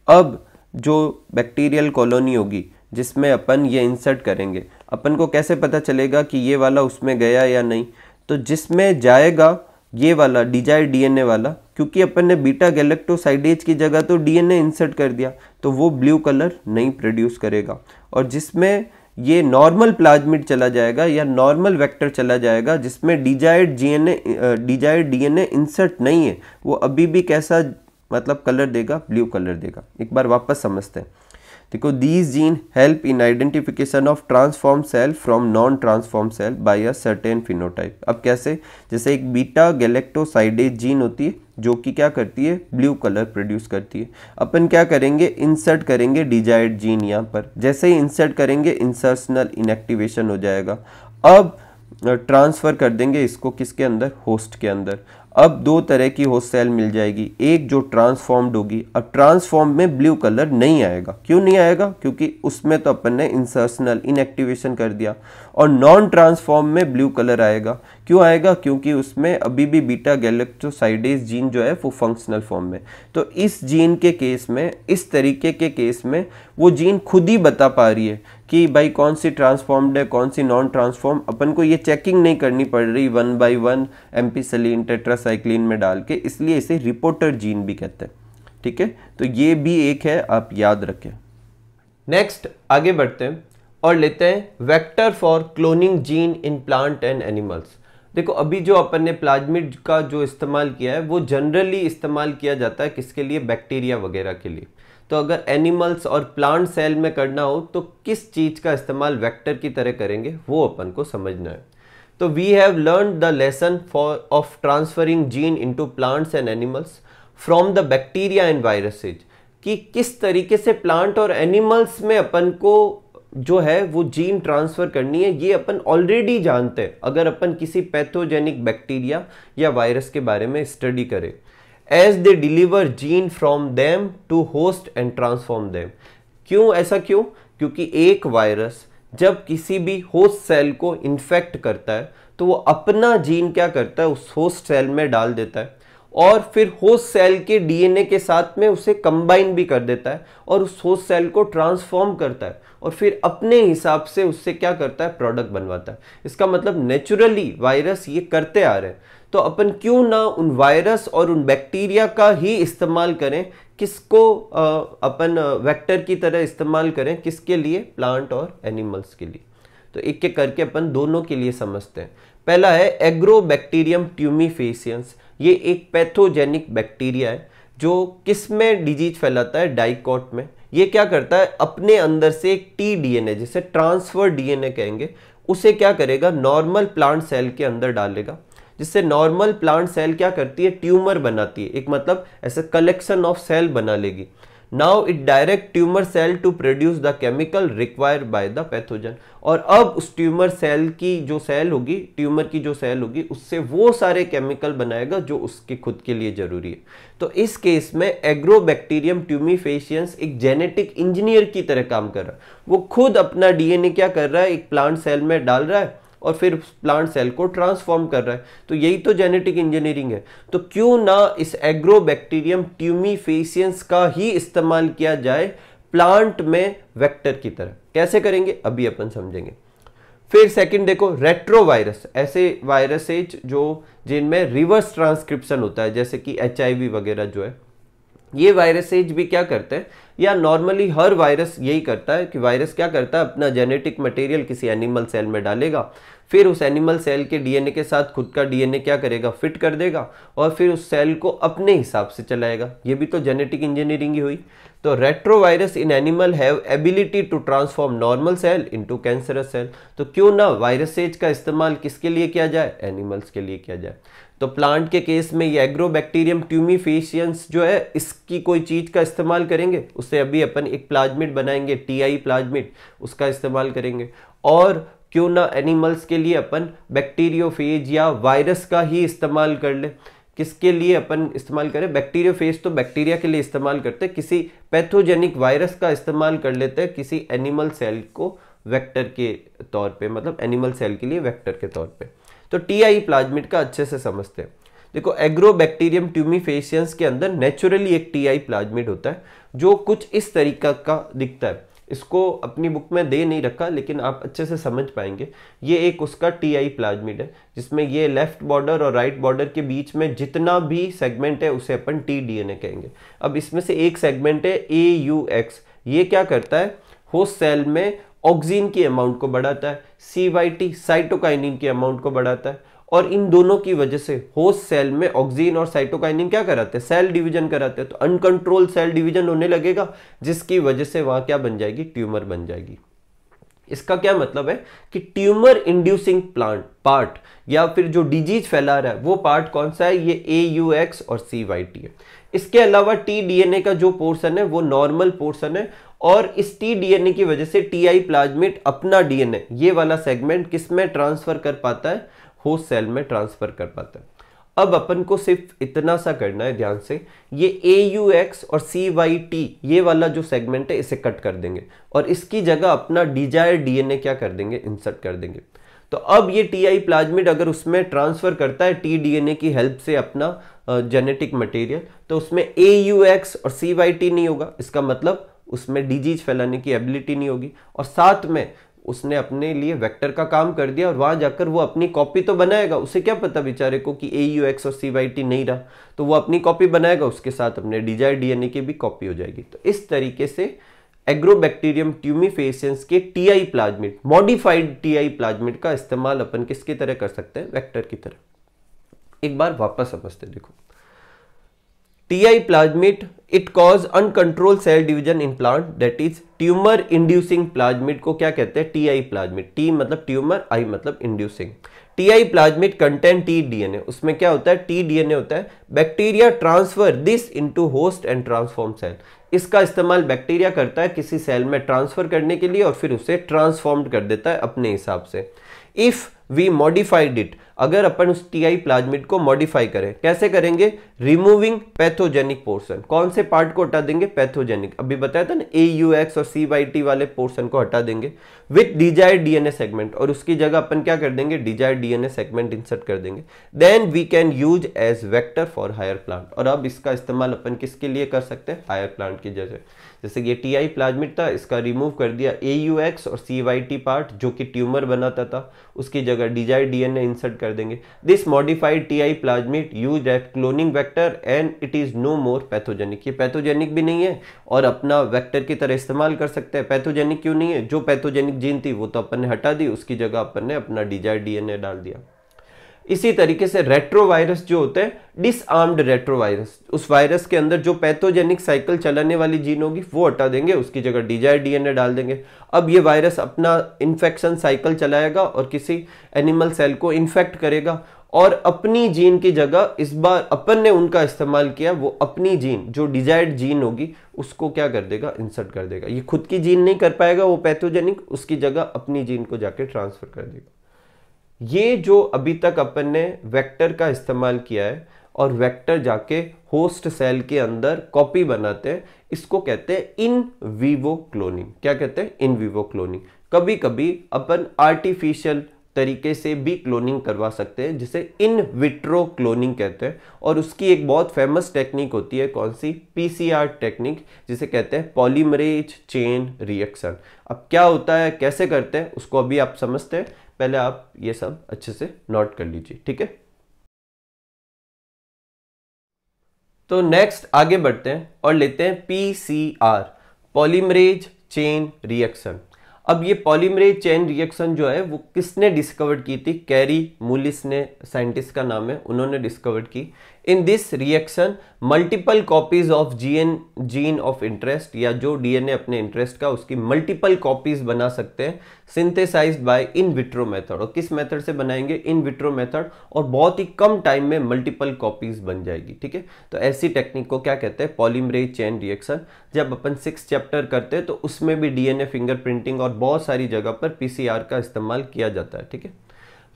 अब जो बैक्टीरियल कॉलोनी होगी जिसमें अपन ये इंसर्ट करेंगे, अपन को कैसे पता चलेगा कि ये वाला उसमें गया या नहीं? तो जिसमें जाएगा ये वाला डिजाइड डीएनए वाला, क्योंकि अपन ने बीटा गैलेक्टोसाइडेज की जगह तो डीएनए इंसर्ट कर दिया, तो वो ब्लू कलर नहीं प्रोड्यूस करेगा। और जिसमें ये नॉर्मल प्लाज्मिड चला जाएगा या नॉर्मल वेक्टर चला जाएगा जिसमें डिजाइड डीएनए इंसर्ट नहीं है, वो अभी भी कैसा मतलब कलर देगा? ब्लू कलर देगा। एक बार वापस समझते हैं। देखो, these gene help in identification of transform cell from non transform cell by a certain phenotype. अब कैसे? जैसे एक बीटा गैलेक्टोसाइडेज जीन होती है जो कि क्या करती है, ब्लू कलर प्रोड्यूस करती है। अपन क्या करेंगे, इंसर्ट करेंगे डिजाइड जीन यहाँ पर। जैसे ही इंसर्ट करेंगे इंसर्शनल इनएक्टिवेशन हो जाएगा। अब ट्रांसफर कर देंगे इसको किसके अंदर, होस्ट के अंदर। अब दो तरह की होस्ट सेल मिल जाएगी, एक जो ट्रांसफॉर्म्ड होगी। अब ट्रांसफॉर्म में ब्लू कलर नहीं आएगा। क्यों नहीं आएगा? क्योंकि उसमें तो अपन ने इंसर्शनल इनएक्टिवेशन कर दिया। और नॉन ट्रांसफॉर्म में ब्लू कलर आएगा। क्यों आएगा? क्योंकि उसमें अभी भी बीटा गैलेक्टोसाइडेज जीन जो है वो फंक्शनल फॉर्म में। तो इस जीन के केस में, इस तरीके के केस में वो जीन खुद ही बता पा रही है कि भाई कौन सी ट्रांसफॉर्म्ड है, कौन सी नॉन ट्रांसफॉर्म। अपन को ये चेकिंग नहीं करनी पड़ रही 1 by 1 एम्पिसिलिन टेट्रासाइक्लिन में डाल के, इसलिए इसे रिपोर्टर जीन भी कहते हैं। ठीक है, तो ये भी एक है, आप याद रखें। नेक्स्ट आगे बढ़ते हैं और लेते हैं vector for cloning gene in plant and animals. देखो, अभी जो अपन ने प्लाज्मिड का जो इस्तेमाल किया है वो जनरली इस्तेमाल किया जाता है किसके लिए? बैक्टीरिया वगैरह के लिए। तो अगर एनिमल्स और प्लांट सेल में करना हो तो किस चीज का इस्तेमाल वेक्टर की तरह करेंगे वो अपन को समझना है। तो we have learn the lesson for of transferring gene into plants and animals from the bacteria and viruses, कि किस तरीके से प्लांट और एनिमल्स में अपन को जो है वो जीन ट्रांसफर करनी है, ये अपन ऑलरेडी जानते हैं अगर अपन किसी पैथोजेनिक बैक्टीरिया या वायरस के बारे में स्टडी करें। As they deliver gene from them to host and transform them. क्यों ऐसा? क्यों? क्योंकि एक वायरस जब किसी भी होस्ट सेल को इन्फेक्ट करता है तो वो अपना जीन क्या करता है, उस होस्ट सेल में डाल देता है और फिर होस्ट सेल के डीएनए के साथ में उसे कंबाइन भी कर देता है और उस होस्ट सेल को ट्रांसफॉर्म करता है और फिर अपने हिसाब से उससे क्या करता है, प्रोडक्ट बनवाता है। इसका मतलब नेचुरली वायरस ये करते आ रहे हैं, तो अपन क्यों ना उन वायरस और उन बैक्टीरिया का ही इस्तेमाल करें, किसको अपन वेक्टर की तरह इस्तेमाल करें, किसके लिए? प्लांट और एनिमल्स के लिए। तो एक एक करके अपन दोनों के लिए समझते हैं। पहला है एग्रोबैक्टीरियम ट्यूमीफेसियंस। ये एक पैथोजेनिक बैक्टीरिया है जो किस में डिजीज फैलाता है? डाइकोट में। ये क्या करता है, अपने अंदर से एक टी डीएनए, जिसे ट्रांसफर डीएनए कहेंगे, उसे क्या करेगा, नॉर्मल प्लांट सेल के अंदर डालेगा, जिससे नॉर्मल प्लांट सेल क्या करती है, ट्यूमर बनाती है। एक मतलब ऐसे कलेक्शन ऑफ सेल बना लेगी। Now it direct tumour cell to produce the chemical required by the pathogen. और अब उस ट्यूमर सेल की जो सेल होगी, ट्यूमर की जो सेल होगी, उससे वो सारे केमिकल बनाएगा जो उसके खुद के लिए जरूरी है। तो इस केस में एग्रोबैक्टीरियम ट्यूमीफेसियंस एक जेनेटिक इंजीनियर की तरह काम कर रहा है। वो खुद अपना डीएनए क्या कर रहा है, एक प्लांट सेल में डाल रहा है और फिर प्लांट सेल को ट्रांसफॉर्म कर रहा है। तो यही तो जेनेटिक इंजीनियरिंग है। तो क्यों ना इस एग्रोबैक्टीरियम ट्यूमीफेसियंस का ही इस्तेमाल किया जाए प्लांट में वेक्टर की तरह। कैसे करेंगे अभी अपन समझेंगे। फिर सेकंड देखो रेट्रोवायरस, ऐसे वायरसेज जो जिनमें रिवर्स ट्रांसक्रिप्शन होता है, जैसे कि HIV वगैरह जो है, ये वायरसेज भी क्या करते हैं, या नॉर्मली हर वायरस यही करता है कि वायरस क्या करता है, अपना जेनेटिक मटेरियल किसी एनिमल सेल में डालेगा, फिर उस एनिमल सेल के डीएनए के साथ खुद का डीएनए क्या करेगा, फिट कर देगा, और फिर उस सेल को अपने हिसाब से चलाएगा। ये भी तो जेनेटिक इंजीनियरिंग ही हुई। तो retrovirus in animal have ability to transform normal cell into cancerous cell. तो क्यों ना वायरसेज का इस्तेमाल किसके लिए किया जाए, एनिमल्स के लिए किया जाए। तो प्लांट के केस में ये एग्रोबैक्टीरियम ट्यूमीफेसियंस जो है, इसकी कोई चीज का इस्तेमाल करेंगे, उससे अभी अपन एक प्लाज्मिड बनाएंगे, TI प्लाज्मिड, उसका इस्तेमाल करेंगे। और क्यों ना एनिमल्स के लिए अपन बैक्टीरियोफेज या वायरस का ही इस्तेमाल कर ले। किसके लिए अपन इस्तेमाल करें, बैक्टीरियोफेज तो बैक्टीरिया के लिए इस्तेमाल करते हैं, किसी पैथोजेनिक वायरस का इस्तेमाल कर लेते हैं किसी एनिमल सेल को वेक्टर के तौर पे, मतलब एनिमल सेल के लिए वेक्टर के तौर पे। तो TI प्लाज्मिड का अच्छे से समझते हैं। देखो एग्रोबैक्टीरियम ट्यूमीफेसियंस के अंदर नेचुरली एक TI प्लाज्मिड होता है जो कुछ इस तरीका का दिखता है। इसको अपनी बुक में दे नहीं रखा, लेकिन आप अच्छे से समझ पाएंगे। ये एक उसका TI प्लाज्मिड है जिसमें ये लेफ्ट बॉर्डर और राइट बॉर्डर के बीच में जितना भी सेगमेंट है उसे अपन TDNA कहेंगे। अब इसमें से एक सेगमेंट है AUX, ये क्या करता है, होस्ट सेल में ऑक्सीन की अमाउंट को बढ़ाता है, CYT साइटोकाइनिन की अमाउंट को बढ़ाता है, और इन दोनों की वजह से होस्ट सेल में ऑक्सीन और साइटोकाइनिन क्या कराते हैं, सेल डिवीजन कराते हैं। तो अनकंट्रोल सेल डिवीजन होने लगेगा, जिसकी वजह से वहां क्या बन जाएगी, ट्यूमर बन जाएगी। इसका क्या मतलब है कि ट्यूमर इंड्यूसिंग पार्ट या फिर जो डिजीज फैला रहा है वो पार्ट कौन सा है, ये AUX और CYT है। इसके अलावा TDNA का जो पोर्शन है वो नॉर्मल पोर्शन है, और इस TDNA की वजह से TI प्लाज्मिड अपना DNA ये वाला सेगमेंट किस में ट्रांसफर कर पाता है, होस्ट सेल में ट्रांसफर कर पाता है। अब अपन को सिर्फ इतना सा करना है ध्यान से, ये AUX और CYT ये वाला जो सेगमेंट है इसे कट कर देंगे और इसकी जगह अपना डिजायर्ड DNA क्या कर देंगे, इंसर्ट कर देंगे। तो अब ये TI प्लाज्मिड अगर उसमें ट्रांसफर करता है TDNA की हेल्प से अपना जेनेटिक मटेरियल, तो उसमें AUX और CYT नहीं होगा। इसका मतलब उसमें डिजीज फैलाने की एबिलिटी नहीं होगी, और साथ में उसने अपने लिए वेक्टर का काम कर दिया, और वहां जाकर वो अपनी कॉपी तो बनाएगा। उसे क्या पता बेचारे को कि AUX और CYT नहीं रहा, तो वो अपनी कॉपी बनाएगा, उसके साथ अपने डिजायर्ड DNA की भी कॉपी हो जाएगी। तो इस तरीके से एग्रोबैक्टीरियम ट्यूमीफेसियंस के TI plasmid, modified TI plasmid का इस्तेमाल अपन किसकी तरह कर सकते हैं, वेक्टर की तरह। एक बार वापस समझते, देखो TI plasmid it cause uncontrol cell division in plant, that is tumour inducing plasmid को क्या कहते हैं, TI प्लाज्मिड। T मतलब ट्यूमर, I मतलब inducing. TI plasmid content TDNA, उसमें क्या होता है, TDNA होता है। Bacteria transfer this into host and transform cell, इसका इस्तेमाल बैक्टीरिया करता है किसी सेल में ट्रांसफर करने के लिए और फिर उसे ट्रांसफॉर्म कर देता है अपने हिसाब से। इफ वी मॉडिफाइड इट, अगर अपन उस TI प्लाज्मिड को मॉडिफाई करें, कैसे करेंगे, रिमूविंग पैथोजेनिक पोर्शन। कौन से पार्ट को हटा देंगे, पैथोजेनिक, अभी बताया था ना, AUX और CYT वाले पोर्शन को हटा देंगे विथ डिजायर्ड DNA सेगमेंट, और उसकी जगह अपन क्या कर देंगे, डिजायर्ड DNA सेगमेंट इंसर्ट कर देंगे। Then we can use as vector for higher plant, और अब इसका इस्तेमाल अपन किसके लिए कर सकते हैं, हायर प्लांट की जैसे ये TI प्लाज्मिड था, इसका रिमूव कर दिया AUX और CYT पार्ट जो कि ट्यूमर बनाता था, उसकी जगह डिजायर्ड DNA इंसर्ट कर देंगे। This modified TI plasmid used at cloning vector and it is no more pathogenic, ये पैथोजेनिक भी नहीं है और अपना वेक्टर की तरह इस्तेमाल कर सकते हैं। पैथोजेनिक क्यों नहीं है, जो पैथोजेनिक जीन थी वो तो अपन ने हटा दी, उसकी जगह अपन ने अपना डिजायर्ड DNA डाल दिया। इसी तरीके से रेट्रोवायरस जो होते हैं, डिसआर्म्ड रेट्रोवायरस, उस वायरस के अंदर जो पैथोजेनिक साइकिल चलाने वाली जीन होगी वो हटा देंगे, उसकी जगह डिजायर्ड DNA डाल देंगे। अब ये वायरस अपना इन्फेक्शन साइकिल चलाएगा और किसी एनिमल सेल को इन्फेक्ट करेगा, और अपनी जीन की जगह इस बार अपन ने उनका इस्तेमाल किया, वो अपनी जीन जो डिजायर्ड जीन होगी उसको क्या कर देगा, इंसर्ट कर देगा। ये खुद की जीन नहीं कर पाएगा वो पैथोजेनिक, उसकी जगह अपनी जीन को जाके ट्रांसफर कर देगा। ये जो अभी तक अपन ने वेक्टर का इस्तेमाल किया है और वेक्टर जाके होस्ट सेल के अंदर कॉपी बनाते हैं, इसको कहते हैं इन विवो क्लोनिंग। क्या कहते हैं, इन विवो क्लोनिंग। कभी कभी अपन आर्टिफिशियल तरीके से भी क्लोनिंग करवा सकते हैं, जिसे इन विट्रो क्लोनिंग कहते हैं। और उसकी एक बहुत फेमस टेक्निक होती है, कौन सी? पीसीआर टेक्निक, जिसे कहते हैं पॉलीमरेज चेन रिएक्शन। अब क्या होता है, कैसे करते हैं, उसको अभी आप समझते हैं, पहले आप ये सब अच्छे से नोट कर लीजिए, ठीक है। तो नेक्स्ट आगे बढ़ते हैं और लेते हैं पीसीआर, पॉलीमरेज चेन रिएक्शन। अब ये पॉलीमरेज चेन रिएक्शन जो है वो किसने डिस्कवर की थी? कैरी मुलिस ने, साइंटिस्ट का नाम है, उन्होंने डिस्कवर की। In this reaction multiple copies of gene of interest, या जो डीएनए अपने इंटरेस्ट का, उसकी मल्टीपल कॉपीज बना सकते हैं, synthesized by in vitro method. और किस मेथड से बनाएंगे? इन विट्रो मेथड, और बहुत ही कम टाइम में मल्टीपल कॉपीज बन जाएगी, ठीक है। तो ऐसी टेक्निक को क्या कहते हैं? Polymerase chain reaction. जब अपन 6 चैप्टर करते हैं तो उसमें भी डीएनए फिंगरप्रिंटिंग और बहुत सारी जगह पर पीसीआर का इस्तेमाल किया जाता है, ठीक है।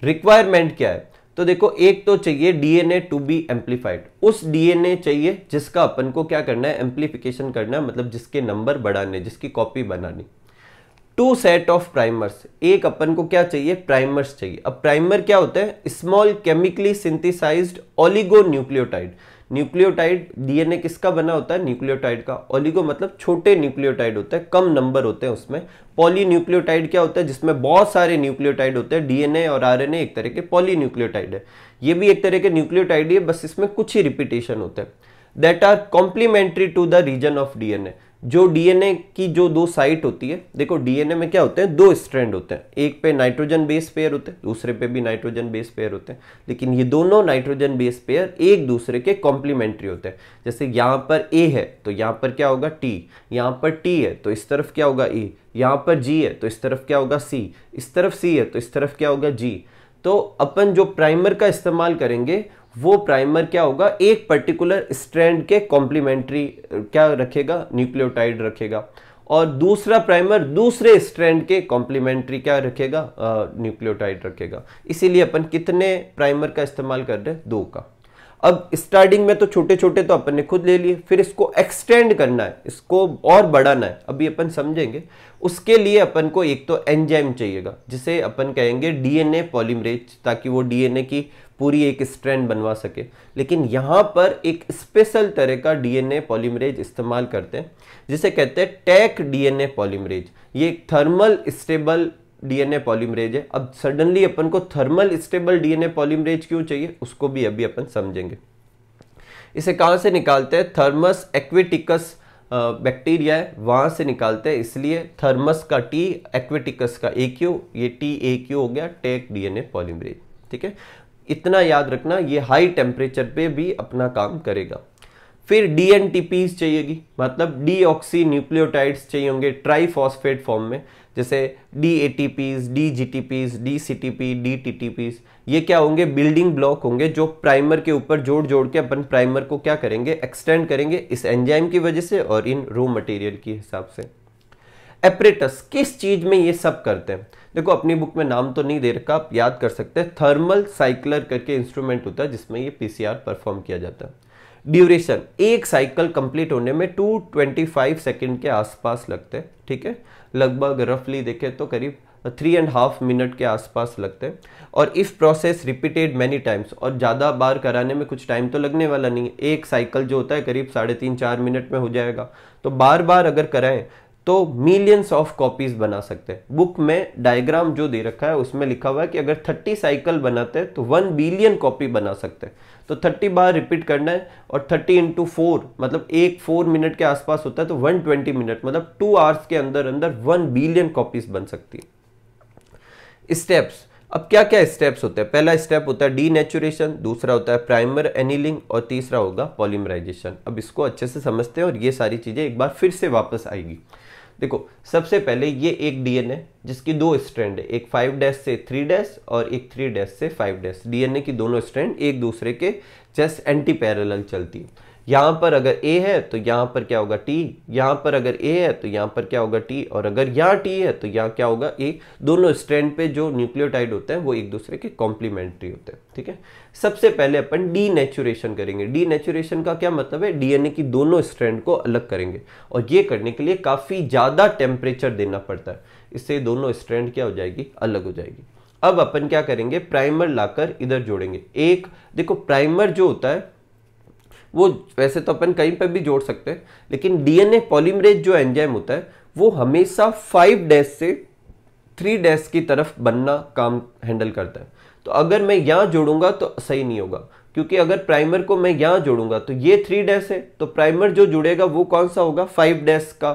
रिक्वायरमेंट क्या है? तो देखो, एक तो चाहिए डीएनए टू बी एम्पलीफाइड। उस डीएनए चाहिए जिसका अपन को क्या करना है? एम्पलीफिकेशन करना है, मतलब जिसके नंबर बढ़ाने, जिसकी कॉपी बनानी। 2 सेट ऑफ प्राइमर्स, एक अपन को क्या चाहिए? प्राइमर्स चाहिए। अब प्राइमर क्या होता है? Small chemically synthesized oligonucleotide. Nucleotide, DNA किसका बना होता है? न्यूक्लियोटाइड का। ओलिगो मतलब छोटे न्यूक्लियोटाइड होते हैं, कम नंबर होते हैं उसमें। पॉलीन्यूक्लियोटाइड क्या होता है? जिसमें बहुत सारे न्यूक्लियोटाइड होते हैं। डीएनए और आरएनए एक तरह के पॉलीन्यूक्लियोटाइड है, ये भी एक तरह के न्यूक्लियोटाइड ही है, बस इसमें कुछ ही रिपीटेशन होते हैं। That are complementary to the region of DNA. जो डीएनए की जो 2 साइट होती है, देखो डीएनए में क्या होते हैं? 2 स्ट्रैंड होते हैं, एक पे नाइट्रोजन बेस पेयर होते हैं, दूसरे पे भी नाइट्रोजन बेस पेयर होते हैं। लेकिन ये दोनों नाइट्रोजन बेस पेयर एक दूसरे के कॉम्प्लीमेंट्री होते हैं। जैसे यहाँ पर ए है तो यहाँ पर क्या होगा? टी। यहाँ पर टी है तो इस तरफ क्या होगा? ई। यहाँ पर जी है तो इस तरफ क्या होगा? सी। इस तरफ सी है तो इस तरफ क्या होगा? जी। तो अपन जो प्राइमर का इस्तेमाल करेंगे वो प्राइमर क्या होगा? एक पर्टिकुलर स्ट्रैंड के कॉम्प्लीमेंट्री क्या रखेगा? न्यूक्लियोटाइड रखेगा। और दूसरा प्राइमर दूसरे स्ट्रैंड के कॉम्प्लीमेंट्री क्या रखेगा? न्यूक्लियोटाइड रखेगा। इसीलिए अपन कितने प्राइमर का इस्तेमाल कर रहे हैं? 2 का। अब स्टार्टिंग में तो छोटे छोटे तो अपन ने खुद ले लिए, फिर इसको एक्सटेंड करना है, इसको और बढ़ाना है, अभी अपन समझेंगे। उसके लिए अपन को एक तो एंजाइम चाहिएगा, जिसे अपन कहेंगे डीएनए पॉलीमरेज, ताकि वो डीएनए की पूरी एक स्ट्रैंड बनवा सके। लेकिन यहाँ पर एक स्पेशल तरह का डीएनए पॉलीमरेज इस्तेमाल करते हैं, जिसे कहते हैं टैक डीएनए पॉलीमरेज। ये एक थर्मल स्टेबल डीएनए पॉलीमरेज है। अब सडनली अपन को थर्मल स्टेबल डीएनए पॉलीमरेज क्यों चाहिए, उसको भी अभी अपन समझेंगे। इसे कहां से निकालते हैं? थर्मस एक्वेटिकस बैक्टीरिया है, वहां से निकालते हैं। इसलिए थर्मस का टी, एक्वेटिकस का AQ, ये TAQ हो गया, टैक डीएनए पॉलीमरेज, ठीक है। इतना याद रखना, ये हाई टेम्परेचर पे भी अपना काम करेगा। फिर DNTPs चाहिएगी, मतलब डीऑक्सी न्यूक्लियोटाइड्स चाहिए होंगे ट्राइफॉस्फेट फॉर्म में, जैसे DATPs, DGTPs, DCTP, DTTPs। ये क्या होंगे? बिल्डिंग ब्लॉक होंगे, जो प्राइमर के ऊपर जोड़ जोड़ के अपन प्राइमर को क्या करेंगे? एक्सटेंड करेंगे, इस एंजाइम की वजह से और इन रॉ मटेरियल के हिसाब से। एपरेटस, किस चीज में ये सब करते हैं? देखो अपनी बुक में नाम तो नहीं दे रखा, आप याद कर सकते हैं। थर्मल साइक्लर करके इंस्ट्रूमेंट होता है जिसमें ये PCR परफॉर्म किया जाता है। ड्यूरेशन, एक साइकिल कंप्लीट होने में 225 सेकंड के आसपास लगते हैं, ठीक है। लगभग रफली देखें तो करीब 3.5 मिनट के आसपास लगते हैं। और if process repeated many times, और ज़्यादा बार कराने में कुछ टाइम तो लगने वाला नहीं है। एक साइकिल जो होता है करीब 3.5-4 मिनट में हो जाएगा। तो बार बार अगर कराएं तो मिलियंस ऑफ कॉपीज बना सकते हैं। बुक में डायग्राम जो दे रखा है उसमें लिखा हुआ है कि अगर 30 साइकिल बनाते हैं तो 1 बिलियन कॉपी बना सकते हैं। तो 30 बार रिपीट करना है, और 30 × 4 मतलब 4 मिनट के आसपास होता है, तो 120 मिनट मतलब 2 आवर्स के अंदर अंदर 1 बिलियन कॉपीज बन सकती है। स्टेप्स, अब क्या क्या स्टेप्स होते हैं? पहला स्टेप होता है डीनेचुरेशन, दूसरा होता है प्राइमर एनीलिंग, और तीसरा होगा पॉलीमराइजेशन। अब इसको अच्छे से समझते हैं और ये सारी चीजें एक बार फिर से वापस आएगी। देखो सबसे पहले ये एक डीएनए जिसकी 2 स्ट्रैंड है, एक 5' से 3' और एक 3' से 5'। डीएनए की दोनों स्ट्रैंड एक दूसरे के जस्ट एंटी पैरेलल चलती है। यहाँ पर अगर A है तो यहाँ पर क्या होगा T, यहाँ पर अगर A है तो यहाँ पर क्या होगा T, और अगर यहाँ T है तो यहाँ क्या होगा A। दोनों स्ट्रैंड पे जो न्यूक्लियोटाइड होते हैं वो एक दूसरे के कॉम्प्लीमेंट्री होते हैं, ठीक है। सबसे पहले अपन डीनेचुरेशन करेंगे। डीनेचुरेशन का क्या मतलब है? डीएनए की दोनों स्ट्रैंड को अलग करेंगे, और ये करने के लिए काफी ज्यादा टेम्परेचर देना पड़ता है। इससे दोनों स्ट्रैंड क्या हो जाएगी? अलग हो जाएगी। अब अपन क्या करेंगे, प्राइमर लाकर इधर जोड़ेंगे। एक देखो प्राइमर जो होता है वो वैसे तो अपन कहीं पर भी जोड़ सकते हैं, लेकिन डीएनए पॉलीमरेज जो एंजाइम होता है वो हमेशा 5 डैश से 3 डैश की तरफ बनना काम हैंडल करता है। तो अगर मैं यहां जोड़ूंगा तो सही नहीं होगा, क्योंकि अगर प्राइमर को मैं यहां जोड़ूंगा तो ये 3 डैश है, तो प्राइमर जो जुड़ेगा वो कौन सा होगा, 5 डैश का,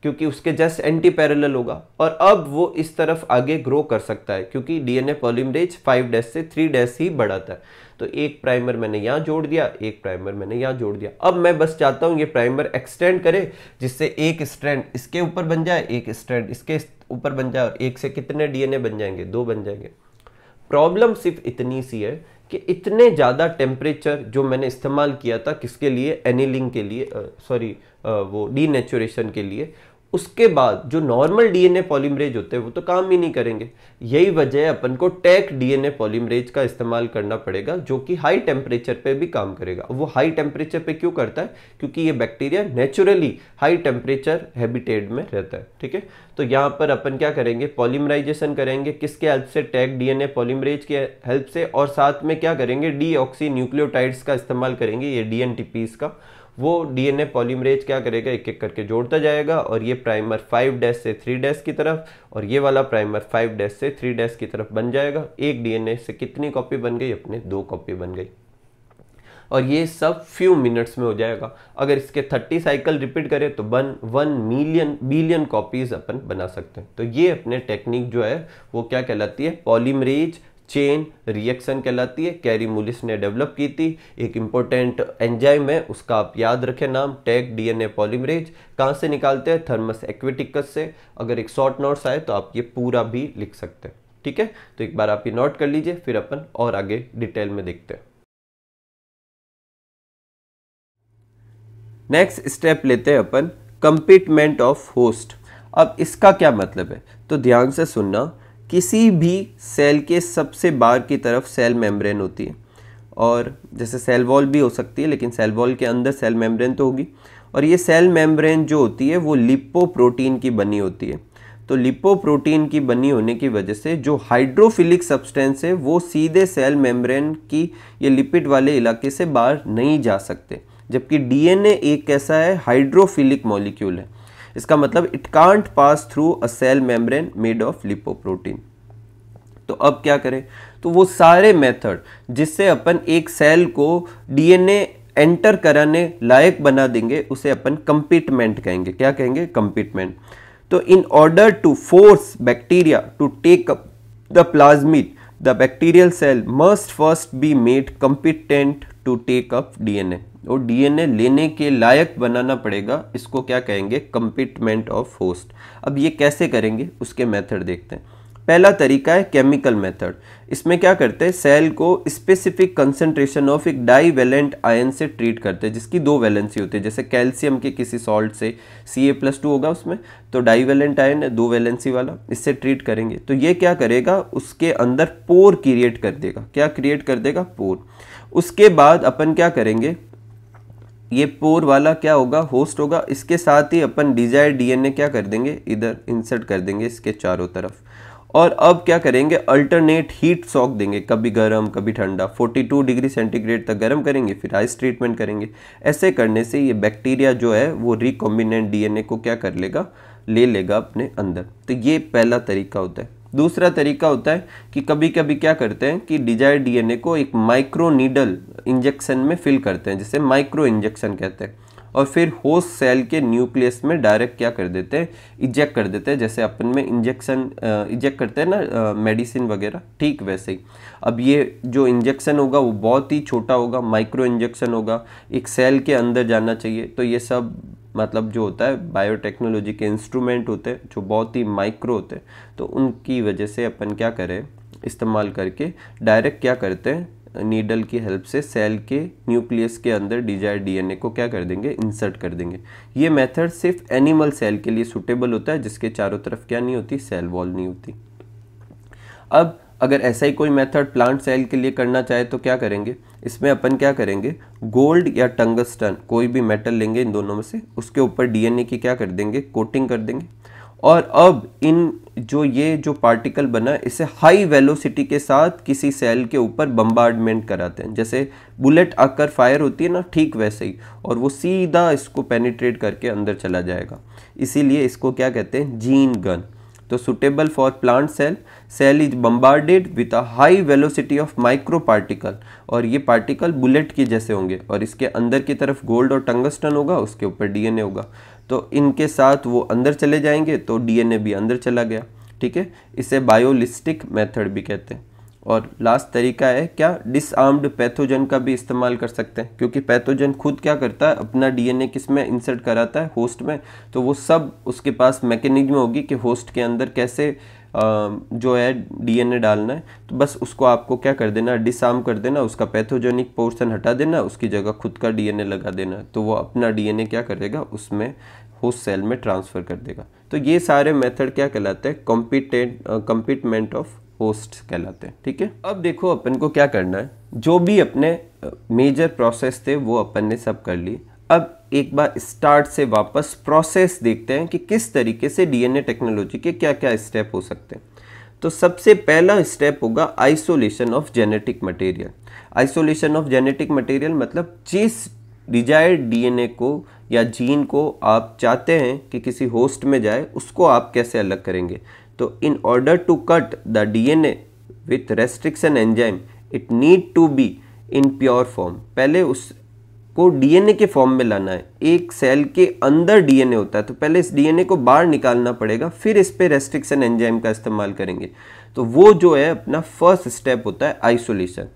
क्योंकि उसके जस्ट एंटी पैरेलल होगा। और अब वो इस तरफ आगे ग्रो कर सकता है, क्योंकि डीएनए पॉलीमरेज 5 डैश से 3 डैश ही बढ़ाता है। तो एक प्राइमर मैंने यहां जोड़ दिया, एक प्राइमर मैंने यहां जोड़ दिया। अब मैं बस चाहता हूं ये प्राइमर एक्सटेंड करे, जिससे एक स्ट्रैंड इसके ऊपर बन जाए, एक स्ट्रैंड इसके ऊपर बन जाए, और एक से कितने डीएनए बन जाएंगे, 2 बन जाएंगे। प्रॉब्लम सिर्फ इतनी सी है कि इतने ज़्यादा टेम्परेचर जो मैंने इस्तेमाल किया था किसके लिए, एनिलिंग के लिए, वो डीनेचुरेशन के लिए, उसके बाद जो नॉर्मल डीएनए पॉलीमरेज होते हैं वो तो काम ही नहीं करेंगे। यही वजह है अपन को टैक डीएनए पॉलीमरेज का इस्तेमाल करना पड़ेगा, जो कि हाई टेम्परेचर पे भी काम करेगा। वो हाई टेम्परेचर पे क्यों करता है, क्योंकि ये bacteria naturally high temperature habitat में रहता है। ठीक है, तो यहाँ पर अपन क्या करेंगे, पॉलीमराइजेशन करेंगे, किसके हेल्प से, टैक डीएनए पॉलीमरेज के हेल्प से, और साथ में क्या करेंगे, डीऑक्सी न्यूक्लियोटाइड्स का इस्तेमाल करेंगे, ये डीएनटीपीस का। वो डीएनए पॉलीमरेज क्या करेगा, एक एक करके जोड़ता जाएगा, और ये प्राइमर 5 डैश से 3 डैश की तरफ, और ये वाला प्राइमर 5 डैश से 3 डैश की तरफ बन जाएगा। एक डीएनए से कितनी कॉपी बन गई, अपने 2 कॉपी बन गई, और ये सब फ्यू मिनट्स में हो जाएगा। अगर इसके 30 साइकिल रिपीट करें तो 1 मिलियन बिलियन कॉपीज अपन बना सकते हैं। तो ये अपने टेक्निक जो है वो क्या कहलाती है, पॉलीमरेज चेन रिएक्शन कहलाती है। कैरी मुलिस ने डेवलप की थी, एक इंपॉर्टेंट एंजाइम है, उसका आप याद रखें नाम, टैक डीएनए पॉलीमरेज। कहाँ से निकालते हैं, थर्मस एक्वेटिकस से। अगर एक शॉर्ट नोट्स आए तो आप ये पूरा भी लिख सकते हैं। ठीक है, तो एक बार आप ये नोट कर लीजिए, फिर अपन और आगे डिटेल में देखते हैं। नेक्स्ट स्टेप लेते हैं अपन, कंपिटमेंट ऑफ होस्ट। अब इसका क्या मतलब है, तो ध्यान से सुनना। किसी भी सेल के सबसे बाहर की तरफ सेल मेम्ब्रेन होती है, और जैसे सेल वॉल भी हो सकती है, लेकिन सेल वॉल के अंदर सेल मेम्ब्रेन तो होगी। और ये सेल मेम्ब्रेन जो होती है वो लिपोप्रोटीन की बनी होती है। तो लिपोप्रोटीन की बनी होने की वजह से जो हाइड्रोफिलिक सब्सटेंस है वो सीधे सेल मेम्ब्रेन की ये लिपिड वाले इलाके से बाहर नहीं जा सकते, जबकि डीएनए एक ऐसा है हाइड्रोफिलिक मॉलिक्यूल है। इसका मतलब it can't pass through a cell membrane made of lipoprotein. तो अब क्या करें, तो वो सारे मेथड जिससे अपन एक सेल को डीएनए एंटर कराने लायक बना देंगे उसे अपन कंपिटमेंट कहेंगे। क्या कहेंगे, कंपिटमेंट। तो in order to force bacteria to take up the plasmid, the bacterial cell must first be made competent to take up DNA. और डीएनए लेने के लायक बनाना पड़ेगा, इसको क्या कहेंगे, कंपिटमेंट ऑफ होस्ट। अब ये कैसे करेंगे उसके मेथड देखते हैं। पहला तरीका है केमिकल मेथड। इसमें क्या करते हैं, सेल को स्पेसिफिक कंसंट्रेशन ऑफ एक डाईवैलेंट आयन से ट्रीट करते हैं, जिसकी 2 वैलेंसी होती है। जैसे कैल्शियम के किसी सॉल्ट से Ca+2 होगा उसमें, तो डाईवैलेंट आयन है 2 वैलेंसी वाला, इससे ट्रीट करेंगे। तो ये क्या करेगा, उसके अंदर पोर क्रिएट कर देगा। क्या क्रिएट कर देगा, पोर। उसके बाद अपन क्या करेंगे, ये पोर वाला क्या होगा, होस्ट होगा। इसके साथ ही अपन डिजायर डीएनए क्या कर देंगे, इधर इंसर्ट कर देंगे इसके चारों तरफ। और अब क्या करेंगे, अल्टरनेट हीट शॉक देंगे, कभी गर्म कभी ठंडा। 42 डिग्री सेंटीग्रेड तक गर्म करेंगे, फिर आइस ट्रीटमेंट करेंगे। ऐसे करने से ये बैक्टीरिया जो है वो रिकॉम्बिनेंट डीएनए को क्या कर लेगा, ले लेगा अपने अंदर। तो ये पहला तरीका होता है। दूसरा तरीका होता है कि कभी कभी क्या करते हैं कि डिजायर्ड डीएनए को एक माइक्रो नीडल इंजेक्शन में फिल करते हैं, जिसे माइक्रो इंजेक्शन कहते हैं, और फिर होस्ट सेल के न्यूक्लियस में डायरेक्ट क्या कर देते हैं, इजेक्ट कर देते हैं। जैसे अपन में इंजेक्शन इजेक्ट करते हैं ना मेडिसिन वगैरह, ठीक वैसे ही। अब ये जो इंजेक्शन होगा वो बहुत ही छोटा होगा, माइक्रो इंजेक्शन होगा, एक सेल के अंदर जाना चाहिए। तो ये सब मतलब जो होता है बायोटेक्नोलॉजी के इंस्ट्रूमेंट होते हैं जो बहुत ही माइक्रो होते हैं, तो उनकी वजह से अपन क्या करें, इस्तेमाल करके डायरेक्ट क्या करते हैं, नीडल की हेल्प से सेल के न्यूक्लियस के अंदर डिजायर्ड डीएनए को क्या कर देंगे, इंसर्ट कर देंगे। ये मेथड सिर्फ एनिमल सेल के लिए सूटेबल होता है, जिसके चारों तरफ क्या नहीं होती, सेल वॉल नहीं होती। अब अगर ऐसा ही कोई मेथड प्लांट सेल के लिए करना चाहे तो क्या करेंगे, इसमें अपन क्या करेंगे, गोल्ड या टंगस्टन कोई भी मेटल लेंगे इन दोनों में से, उसके ऊपर डीएनए की क्या कर देंगे, कोटिंग कर देंगे। और अब इन जो ये जो पार्टिकल बना है इसे हाई वेलोसिटी के साथ किसी सेल के ऊपर बम्बार्डमेंट कराते हैं, जैसे बुलेट आकर फायर होती है ना, ठीक वैसे ही, और वो सीधा इसको पेनिट्रेट करके अंदर चला जाएगा। इसीलिए इसको क्या कहते हैं, जीन गन। तो suitable for plant cell is bombarded with a high velocity of micro particle, और ये पार्टिकल बुलेट के जैसे होंगे और इसके अंदर की तरफ गोल्ड और टंगस्टन होगा, उसके ऊपर डीएनए होगा। तो इनके साथ वो अंदर चले जाएंगे तो डीएनए भी अंदर चला गया। ठीक है, इसे बायोलिस्टिक मेथड भी कहते हैं। और लास्ट तरीका है क्या, डिसआर्म्ड पैथोजन का भी इस्तेमाल कर सकते हैं, क्योंकि पैथोजन खुद क्या करता है, अपना डीएनए किस में इंसर्ट कराता है, होस्ट में। तो वो सब उसके पास मैकेनिज्म होगी कि होस्ट के अंदर कैसे जो है डीएनए डालना है। तो बस उसको आपको क्या कर देना, डिसआर्म कर देना, उसका पैथोजेनिक पोर्शन हटा देना, उसकी जगह खुद का डीएनए लगा देना, तो वो अपना डीएनए क्या करेगा, उसमें होस्ट सेल में ट्रांसफ़र कर देगा। तो ये सारे मेथड क्या कहलाते हैं, कम्पिटमेंट ऑफ होस्ट कहलाते हैं। ठीक है, अब देखो अपन को क्या करना है, जो भी अपने मेजर प्रोसेस थे वो अपन ने सब कर ली। अब एक बार स्टार्ट से वापस प्रोसेस देखते हैं कि किस तरीके से डीएनए टेक्नोलॉजी के क्या क्या स्टेप हो सकते हैं। तो सबसे पहला स्टेप होगा isolation of genetic material. Isolation of genetic material मतलब जिस डिजायर्ड डीएनए को या जीन को आप चाहते हैं कि किसी होस्ट में जाए, उसको आप कैसे अलग करेंगे। तो in order to cut the DNA with restriction enzyme it need to be in pure form. पहले उसको डीएनए के फॉर्म में लाना है। एक सेल के अंदर डीएनए होता है तो पहले इस डीएनए को बाहर निकालना पड़ेगा, फिर इस पे रेस्ट्रिक्शन एंजाइम का इस्तेमाल करेंगे। तो वो जो है अपना फर्स्ट स्टेप होता है आइसोलेशन।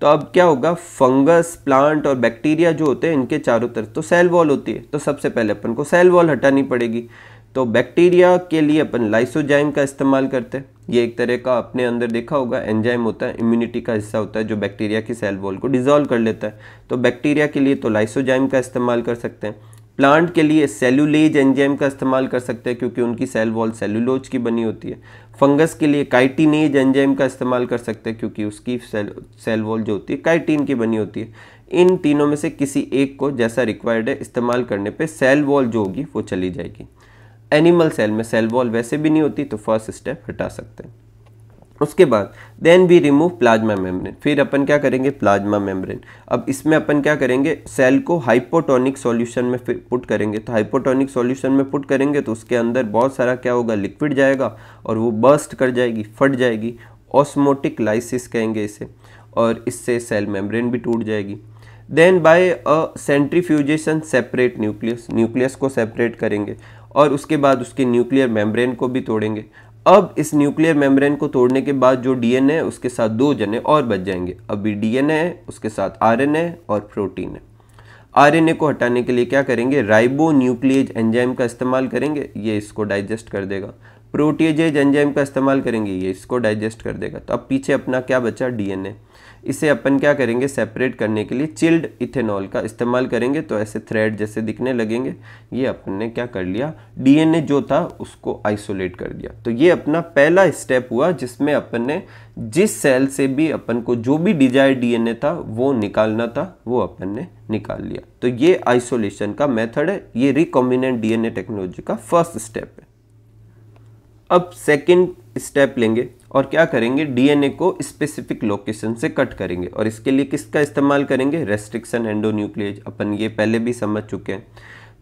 तो अब क्या होगा, फंगस, प्लांट और बैक्टीरिया जो होते हैं इनके चारों तरफ तो सेल वॉल होती है, तो सबसे पहले अपन को सेल वॉल हटानी पड़ेगी। तो बैक्टीरिया के लिए अपन लाइसोजाइम का इस्तेमाल करते हैं। ये एक तरह का अपने अंदर देखा होगा एंजाइम होता है, इम्यूनिटी का हिस्सा होता है जो बैक्टीरिया की सेल वॉल को डिसॉल्व कर लेता है। तो बैक्टीरिया के लिए तो लाइसोजाइम का इस्तेमाल कर सकते हैं। प्लांट के लिए सेल्यूलेज एंजाइम का इस्तेमाल कर सकते हैं क्योंकि उनकी सेल वॉल सेल्यूलोज की बनी होती है। फंगस के लिए काइटिनेज एंजाइम का इस्तेमाल कर सकते हैं क्योंकि उसकी सेल वॉल जो होती है काइटिन की बनी होती है। इन तीनों में से किसी एक को जैसा रिक्वायर्ड है इस्तेमाल करने पे सेल वॉल जो होगी वो चली जाएगी। एनिमल सेल में सेल वॉल वैसे भी नहीं होती तो फर्स्ट स्टेप हटा सकते हैं। उसके बाद then we remove plasma membrane. फिर अपन क्या करेंगे, प्लाज्मा मेम्ब्रेन। अब इसमें अपन क्या करेंगे, सेल को हाइपोटोनिक सॉल्यूशन में पुट करेंगे। तो हाइपोटोनिक सॉल्यूशन में पुट करेंगे तो उसके अंदर बहुत सारा क्या होगा, लिक्विड जाएगा और वो बर्स्ट कर जाएगी, फट जाएगी। ऑस्मोटिक लाइसिस कहेंगे इसे, और इससे सेल मेम्ब्रेन भी टूट जाएगी। देन बाय अ सेंट्रीफ्यूजेशन सेपरेट न्यूक्लियस को सेपरेट करेंगे और उसके बाद उसके न्यूक्लियर मेम्ब्रेन को भी तोड़ेंगे। अब इस न्यूक्लियर मेम्ब्रेन को तोड़ने के बाद जो डीएनए है उसके साथ 2 जने और बच जाएंगे। अभी डीएनए है, उसके साथ आरएनए और प्रोटीन है। आरएनए को हटाने के लिए क्या करेंगे, राइबो न्यूक्लिएज एंजाइम का इस्तेमाल करेंगे, ये इसको डाइजेस्ट कर देगा। प्रोटीजेज एंजाइम का इस्तेमाल करेंगे, ये इसको डाइजेस्ट कर देगा। तो अब पीछे अपना क्या बचा, डीएनए। इसे अपन क्या करेंगे, सेपरेट करने के लिए चिल्ड इथेनॉल का इस्तेमाल करेंगे तो ऐसे थ्रेड जैसे दिखने लगेंगे। ये अपन ने क्या कर लिया, डीएनए जो था उसको आइसोलेट कर दिया। तो ये अपना पहला स्टेप हुआ जिसमें अपन ने जिस सेल से भी अपन को जो भी डिजायर्ड डीएनए था वो निकालना था वो अपन ने निकाल लिया। तो ये आइसोलेशन का मेथड है, ये रिकॉम्बिनेंट डीएनए टेक्नोलॉजी का फर्स्ट स्टेप है। अब सेकंड स्टेप लेंगे और क्या करेंगे, डीएनए को स्पेसिफिक लोकेशन से कट करेंगे और इसके लिए किसका इस्तेमाल करेंगे, रेस्ट्रिक्शन एंडोन्यूक्लिएज। अपन ये पहले भी समझ चुके हैं।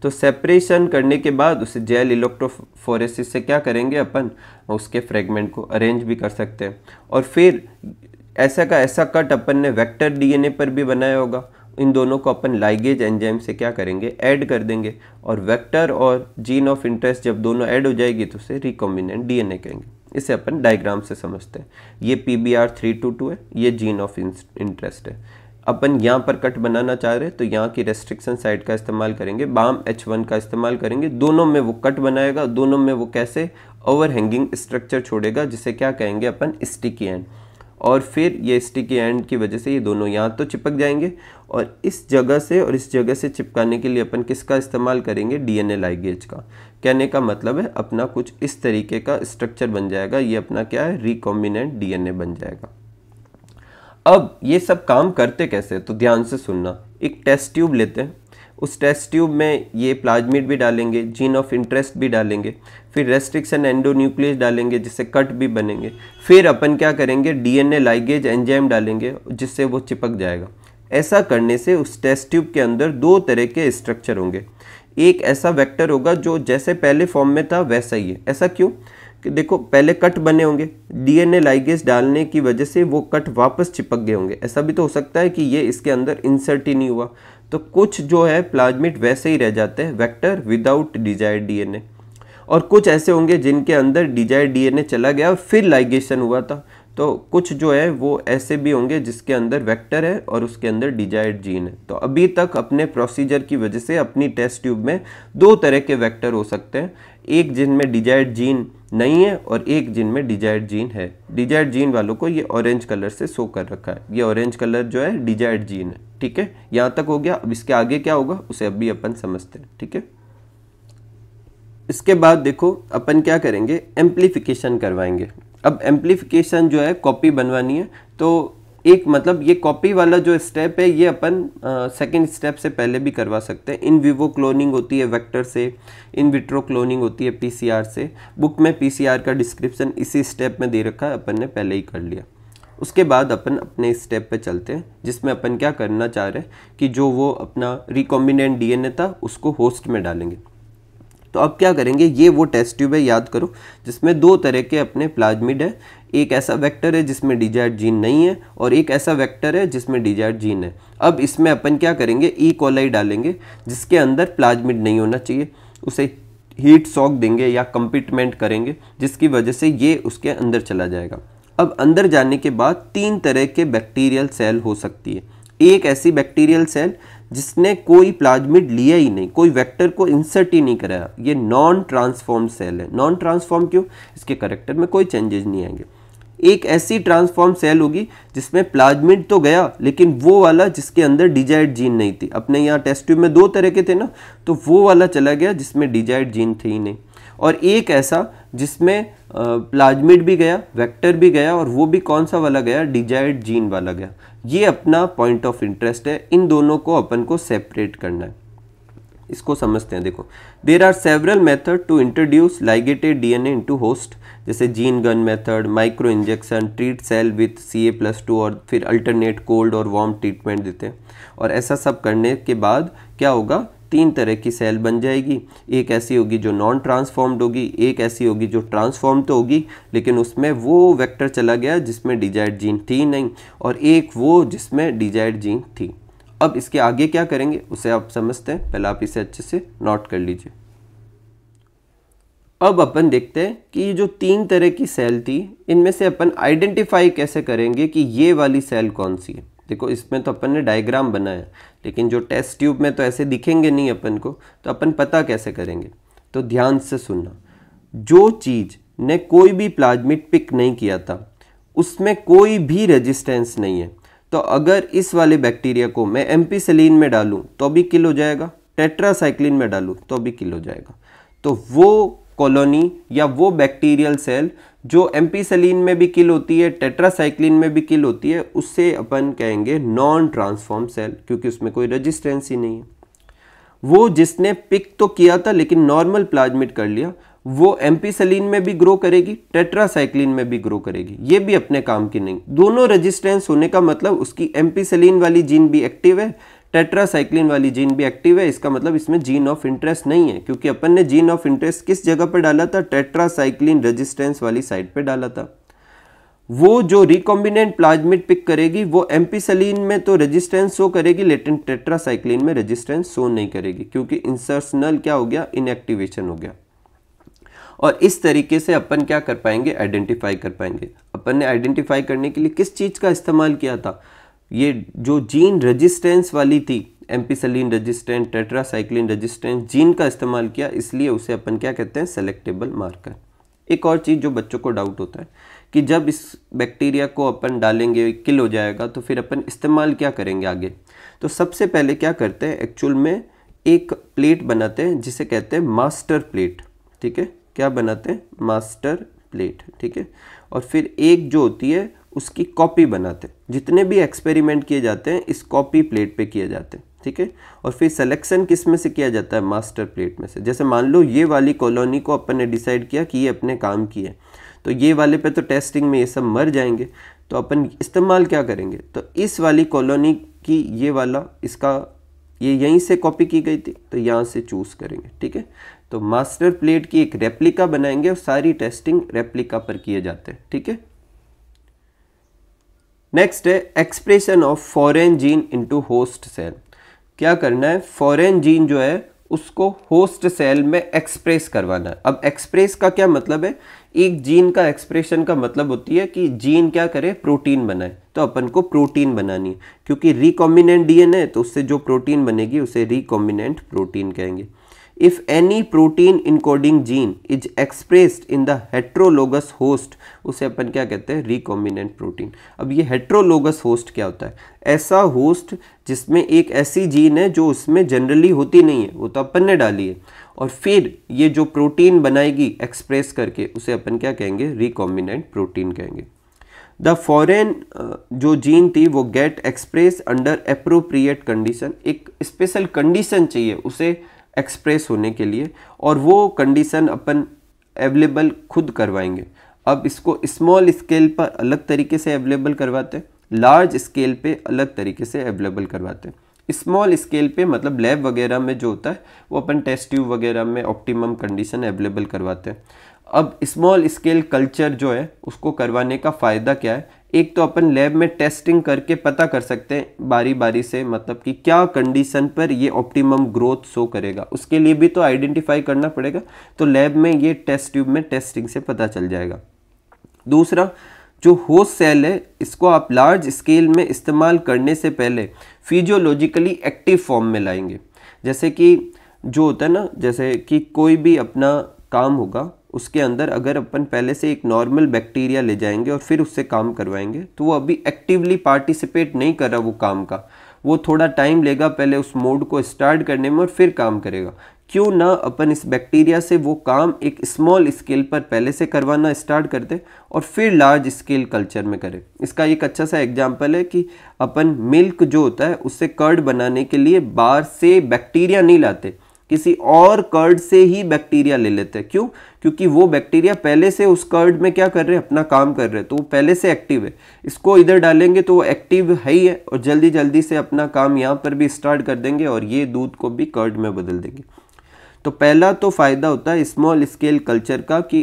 तो सेपरेशन करने के बाद उसे जेल इलेक्ट्रोफोरेसिस से क्या करेंगे, अपन उसके फ्रेगमेंट को अरेंज भी कर सकते हैं। और फिर ऐसा का ऐसा कट अपन ने वेक्टर डीएनए पर भी बनाया होगा। इन दोनों को अपन लाइगेज एंजाइम से क्या करेंगे, ऐड कर देंगे। और वेक्टर और जीन ऑफ इंटरेस्ट जब दोनों ऐड हो जाएगी तो उसे रिकॉम्बिनेंट डीएनए कहेंगे। इसे अपन डायग्राम से समझते हैं। ये PBR322 है, ये जीन ऑफ इंटरेस्ट है। अपन यहाँ पर कट बनाना चाह रहे हैं तो यहाँ की रेस्ट्रिक्शन साइट का इस्तेमाल करेंगे, बाम H1 का इस्तेमाल करेंगे। दोनों में वो कट बनाएगा, दोनों में वो कैसे ओवरहैंगिंग स्ट्रक्चर छोड़ेगा जिसे क्या कहेंगे अपन, स्टिकी एंड। और फिर ये स्टिकी एंड की वजह से ये दोनों यहाँ तो चिपक जाएंगे और इस जगह से और इस जगह से चिपकाने के लिए अपन किसका इस्तेमाल करेंगे, डीएनए लाइगेज का। कहने का मतलब है अपना कुछ इस तरीके का स्ट्रक्चर बन जाएगा। ये अपना क्या है, रिकॉम्बिनेंट डीएनए बन जाएगा। अब ये सब काम करते कैसे, तो ध्यान से सुनना। एक टेस्ट ट्यूब लेते हैं, उस टेस्ट ट्यूब में ये प्लाज्मिड भी डालेंगे, जीन ऑफ इंटरेस्ट भी डालेंगे, फिर रेस्ट्रिक्शन एंडोन्यूक्लियस डालेंगे जिससे कट भी बनेंगे, फिर अपन क्या करेंगे डीएनए लाइगेज एंजाइम डालेंगे जिससे वो चिपक जाएगा। ऐसा करने से उस टेस्ट ट्यूब के अंदर दो तरह के स्ट्रक्चर होंगे। एक ऐसा वेक्टर होगा जो जैसे पहले फॉर्म में था वैसा ही है। ऐसा क्यों कि देखो पहले कट बने होंगे, डीएनए लाइगेज डालने की वजह से वो कट वापस चिपक गए होंगे। ऐसा भी तो हो सकता है कि ये इसके अंदर इंसर्ट ही नहीं हुआ, तो कुछ जो है प्लाज्मिड वैसे ही रह जाते हैं वेक्टर विदाउट डिजायर्ड डीएनए, और कुछ ऐसे होंगे जिनके अंदर डिजायर्ड डीएनए चला गया और फिर लाइगेशन हुआ था। तो कुछ जो है वो ऐसे भी होंगे जिसके अंदर वेक्टर है और उसके अंदर डिजायर्ड जीन है। तो अभी तक अपने प्रोसीजर की वजह से अपनी टेस्ट ट्यूब में दो तरह के वेक्टर हो सकते हैं, एक जिनमें डिजायर्ड जीन नहीं है और एक जिनमें डिजायर्ड जीन है। डिजायर्ड जीन वालों को ये ऑरेंज कलर से शो कर रखा है, ये ऑरेंज कलर जो है डिजायर्ड जीन है। ठीक है, यहाँ तक हो गया। अब इसके आगे क्या होगा उसे अभी अपन समझते हैं। ठीक है, इसके बाद देखो अपन क्या करेंगे, एम्प्लीफिकेशन करवाएंगे। अब एम्प्लीफिकेशन जो है कॉपी बनवानी है, तो एक मतलब ये कॉपी वाला जो स्टेप है ये अपन सेकंड स्टेप से पहले भी करवा सकते हैं। इन विवो क्लोनिंग होती है वेक्टर से, इन विट्रो क्लोनिंग होती है पीसीआर से। बुक में पीसीआर का डिस्क्रिप्शन इसी स्टेप में दे रखा है, अपन ने पहले ही कर लिया। उसके बाद अपन अपने स्टेप पे चलते हैं जिसमें अपन क्या करना चाह रहे हैं कि जो वो अपना रिकॉम्बिनेंट डीएनए था उसको होस्ट में डालेंगे। तो अब क्या करेंगे, ये वो टेस्ट ट्यूब है, याद करो, जिसमें दो तरह के अपने प्लाज्मिड है। एक ऐसा वेक्टर है जिसमें डिजायर्ड जीन नहीं है और एक ऐसा वेक्टर है जिसमें डिजायर्ड जीन है। अब इसमें अपन क्या करेंगे, ई कोलाई डालेंगे जिसके अंदर प्लाज्मिड नहीं होना चाहिए, उसे हीट शॉक देंगे या कंपिटमेंट करेंगे जिसकी वजह से ये उसके अंदर चला जाएगा। अब अंदर जाने के बाद तीन तरह के बैक्टीरियल सेल हो सकती है। एक ऐसी बैक्टीरियल सेल जिसने कोई प्लाज्मिड लिया ही नहीं, कोई वेक्टर को इंसर्ट ही नहीं कराया, ये नॉन ट्रांसफॉर्म सेल है। नॉन ट्रांसफॉर्म क्यों, इसके कैरेक्टर में कोई चेंजेस नहीं आएंगे। एक ऐसी ट्रांसफॉर्म सेल होगी जिसमें प्लाज्मिड तो गया लेकिन वो वाला जिसके अंदर डिजायर्ड जीन नहीं थी। अपने यहाँ टेस्ट ट्यूब में दो तरह के थे ना, तो वो वाला चला गया जिसमें डिजायर्ड जीन थे ही नहीं। और एक ऐसा जिसमें प्लाज्मिड भी गया, वेक्टर भी गया, और वो भी कौन सा वाला गया, डिजायर्ड जीन वाला गया। ये अपना पॉइंट ऑफ इंटरेस्ट है, इन दोनों को अपन को सेपरेट करना है। इसको समझते हैं। देखो, there are several method to introduce ligated DNA into host, जैसे gene gun method, micro injection, treat cell with CA+2, और फिर अल्टरनेट कोल्ड और वार्म ट्रीटमेंट देते हैं। और ऐसा सब करने के बाद क्या होगा, तीन तरह की सेल बन जाएगी। एक ऐसी होगी जो नॉन ट्रांसफॉर्म्ड होगी, एक ऐसी होगी जो ट्रांसफॉर्म तो होगी लेकिन उसमें वो वेक्टर चला गया जिसमें डिजायर्ड जीन थी नहीं, और एक वो जिसमें डिजायर्ड जीन थी। अब इसके आगे क्या करेंगे उसे आप समझते हैं, पहले आप इसे अच्छे से नोट कर लीजिए। अब अपन देखते हैं कि ये जो तीन तरह की सेल थी इनमें से अपन आइडेंटिफाई कैसे करेंगे कि ये वाली सेल कौन सी है। देखो, इसमें तो अपन ने डायग्राम बनाया लेकिन जो टेस्ट ट्यूब में तो ऐसे दिखेंगे नहीं अपन को, तो अपन पता कैसे करेंगे। तो ध्यान से सुनना, जो चीज ने कोई भी प्लाज्मिड पिक नहीं किया था उसमें कोई भी रेजिस्टेंस नहीं है, तो अगर इस वाले बैक्टीरिया को मैं एम्पिसिलिन में डालूं तो भी किल हो जाएगा, टेट्रासाइक्लिन में डालूं तो भी किल हो जाएगा। तो वो कॉलोनी या वो बैक्टीरियल सेल जो एम्पिसिलिन में भी किल होती है, टेट्रासाइक्लिन में भी किल होती है, उससे अपन कहेंगे नॉन ट्रांसफॉर्म सेल, क्योंकि उसमें कोई रेजिस्टेंस ही नहीं है। वो जिसने पिक तो किया था लेकिन नॉर्मल प्लाज्मिड कर लिया, वो एम्पिसिलिन में भी ग्रो करेगी, टेट्रासाइक्लिन में भी ग्रो करेगी, ये भी अपने काम की नहीं। दोनों रेजिस्टेंस होने का मतलब उसकी एम्पिसिलिन वाली जीन भी एक्टिव है, टेट्रासाइक्लिन वाली जीन भी एक्टिव है। इसका मतलब इसमें जीन ऑफ इंटरेस्ट नहीं है, क्योंकि अपन ने जीन ऑफ इंटरेस्ट किस जगह पर डाला था, टेट्रासाइक्लिन रेजिस्टेंस वाली साइड पे डाला था। वो जो रिकॉम्बिनेंट प्लाज्मिड पिक करेगी वो एम्पिसिलिन में तो रेजिस्टेंस शो करेगी लेकिन टेट्रासाइक्लिन में रेजिस्टेंस शो नहीं करेगी, क्योंकि इंसर्शनल क्या हो गया, इनएक्टिवेशन हो गया। और इस तरीके से अपन क्या कर पाएंगे, आइडेंटिफाई कर पाएंगे। अपन ने आइडेंटिफाई करने के लिए किस चीज का इस्तेमाल किया था, ये जो जीन रेजिस्टेंस वाली थी, ampicillin resistant, tetracycline resistant gene का इस्तेमाल किया, इसलिए उसे अपन क्या कहते हैं, सेलेक्टेबल मार्कर। एक और चीज़ जो बच्चों को डाउट होता है कि जब इस बैक्टीरिया को अपन डालेंगे, किल हो जाएगा, तो फिर अपन इस्तेमाल क्या करेंगे आगे। तो सबसे पहले क्या करते हैं, एक्चुअल में एक प्लेट बनाते हैं जिसे कहते हैं मास्टर प्लेट। ठीक है, क्या बनाते हैं, मास्टर प्लेट। ठीक है, और फिर एक जो होती है उसकी कॉपी बनाते हैं। जितने भी एक्सपेरिमेंट किए जाते हैं इस कॉपी प्लेट पे किए जाते हैं। ठीक है। और फिर सिलेक्शन किस में से किया जाता है, मास्टर प्लेट में से। जैसे मान लो ये वाली कॉलोनी को अपन ने डिसाइड किया कि ये अपने काम की है, तो ये वाले पे तो टेस्टिंग में ये सब मर जाएंगे, तो अपन इस्तेमाल क्या करेंगे, तो इस वाली कॉलोनी की ये वाला इसका ये यहीं से कॉपी की गई थी तो यहाँ से चूज करेंगे, ठीक है। तो मास्टर प्लेट की एक रेप्लिका बनाएंगे और सारी टेस्टिंग रेप्लिका पर किए जाते हैं, ठीक है। नेक्स्ट है expression of foreign gene into host cell. क्या करना है, फॉरेन जीन जो है उसको होस्ट सेल में एक्सप्रेस करवाना है। अब एक्सप्रेस का क्या मतलब है, एक जीन का एक्सप्रेशन का मतलब होती है कि जीन क्या करे, प्रोटीन बनाए। तो अपन को प्रोटीन बनानी है, क्योंकि रिकॉम्बिनेंट डीएनए है तो उससे जो प्रोटीन बनेगी उसे रिकॉम्बिनेंट प्रोटीन कहेंगे। If any protein encoding gene is expressed in the heterologous host, उसे अपन क्या कहते हैं, रिकॉम्बिनेंट प्रोटीन। अब ये हेट्रोलोगस होस्ट क्या होता है, ऐसा होस्ट जिसमें एक ऐसी जीन है जो उसमें जनरली होती नहीं है, वो तो अपन ने डाली है, और फिर ये जो प्रोटीन बनाएगी एक्सप्रेस करके उसे अपन क्या कहेंगे, रिकॉम्बिनेंट प्रोटीन कहेंगे। द फॉरेन जो जीन थी वो get express under appropriate condition, एक स्पेशल कंडीशन चाहिए उसे एक्सप्रेस होने के लिए, और वो कंडीशन अपन अवेलेबल खुद करवाएंगे। अब इसको स्मॉल स्केल पर अलग तरीके से अवेलेबल करवाते हैं, लार्ज स्केल पे अलग तरीके से अवेलेबल करवाते हैं। स्मॉल स्केल पे मतलब लैब वगैरह में जो होता है वो अपन टेस्ट ट्यूब वगैरह में ऑप्टिमम कंडीशन अवेलेबल करवाते हैं। अब स्मॉल स्केल कल्चर जो है उसको करवाने का फ़ायदा क्या है, एक तो अपन लैब में टेस्टिंग करके पता कर सकते हैं बारी बारी से, मतलब कि क्या कंडीशन पर ये ऑप्टिमम ग्रोथ शो करेगा, उसके लिए भी तो आइडेंटिफाई करना पड़ेगा, तो लैब में ये टेस्ट ट्यूब में टेस्टिंग से पता चल जाएगा। दूसरा, जो होस्ट सेल है इसको आप लार्ज स्केल में इस्तेमाल करने से पहले फिजियोलॉजिकली एक्टिव फॉर्म में लाएंगे। जैसे कि जो होता है ना, जैसे कि कोई भी अपना काम होगा उसके अंदर अगर अपन पहले से एक नॉर्मल बैक्टीरिया ले जाएंगे और फिर उससे काम करवाएंगे तो वो अभी एक्टिवली पार्टिसिपेट नहीं कर रहा वो काम का, वो थोड़ा टाइम लेगा पहले उस मोड को स्टार्ट करने में और फिर काम करेगा। क्यों ना अपन इस बैक्टीरिया से वो काम एक स्मॉल स्केल पर पहले से करवाना स्टार्ट कर दे और फिर लार्ज स्केल कल्चर में करें। इसका एक अच्छा सा एग्जांपल है कि अपन मिल्क जो होता है उससे कर्ड बनाने के लिए बाहर से बैक्टीरिया नहीं लाते, किसी और कर्ड से ही बैक्टीरिया ले लेते हैं। क्यों? क्योंकि वो बैक्टीरिया पहले से उस कर्ड में क्या कर रहे हैं, अपना काम कर रहे हैं, तो वो पहले से एक्टिव है। इसको इधर डालेंगे तो वो एक्टिव है ही है और जल्दी जल्दी से अपना काम यहाँ पर भी स्टार्ट कर देंगे और ये दूध को भी कर्ड में बदल देंगे। तो पहला तो फ़ायदा होता है स्मॉल स्केल कल्चर का कि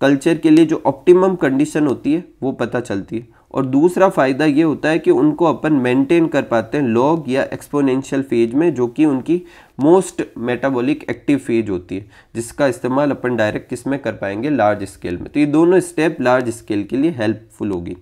कल्चर के लिए जो ऑप्टिमम कंडीशन होती है वो पता चलती है, और दूसरा फ़ायदा ये होता है कि उनको अपन मेंटेन कर पाते हैं लॉग या एक्सपोनेंशियल फेज में, जो कि उनकी मोस्ट मेटाबॉलिक एक्टिव फेज होती है, जिसका इस्तेमाल अपन डायरेक्ट किस में कर पाएंगे, लार्ज स्केल में। तो ये दोनों स्टेप लार्ज स्केल के लिए हेल्पफुल होगी।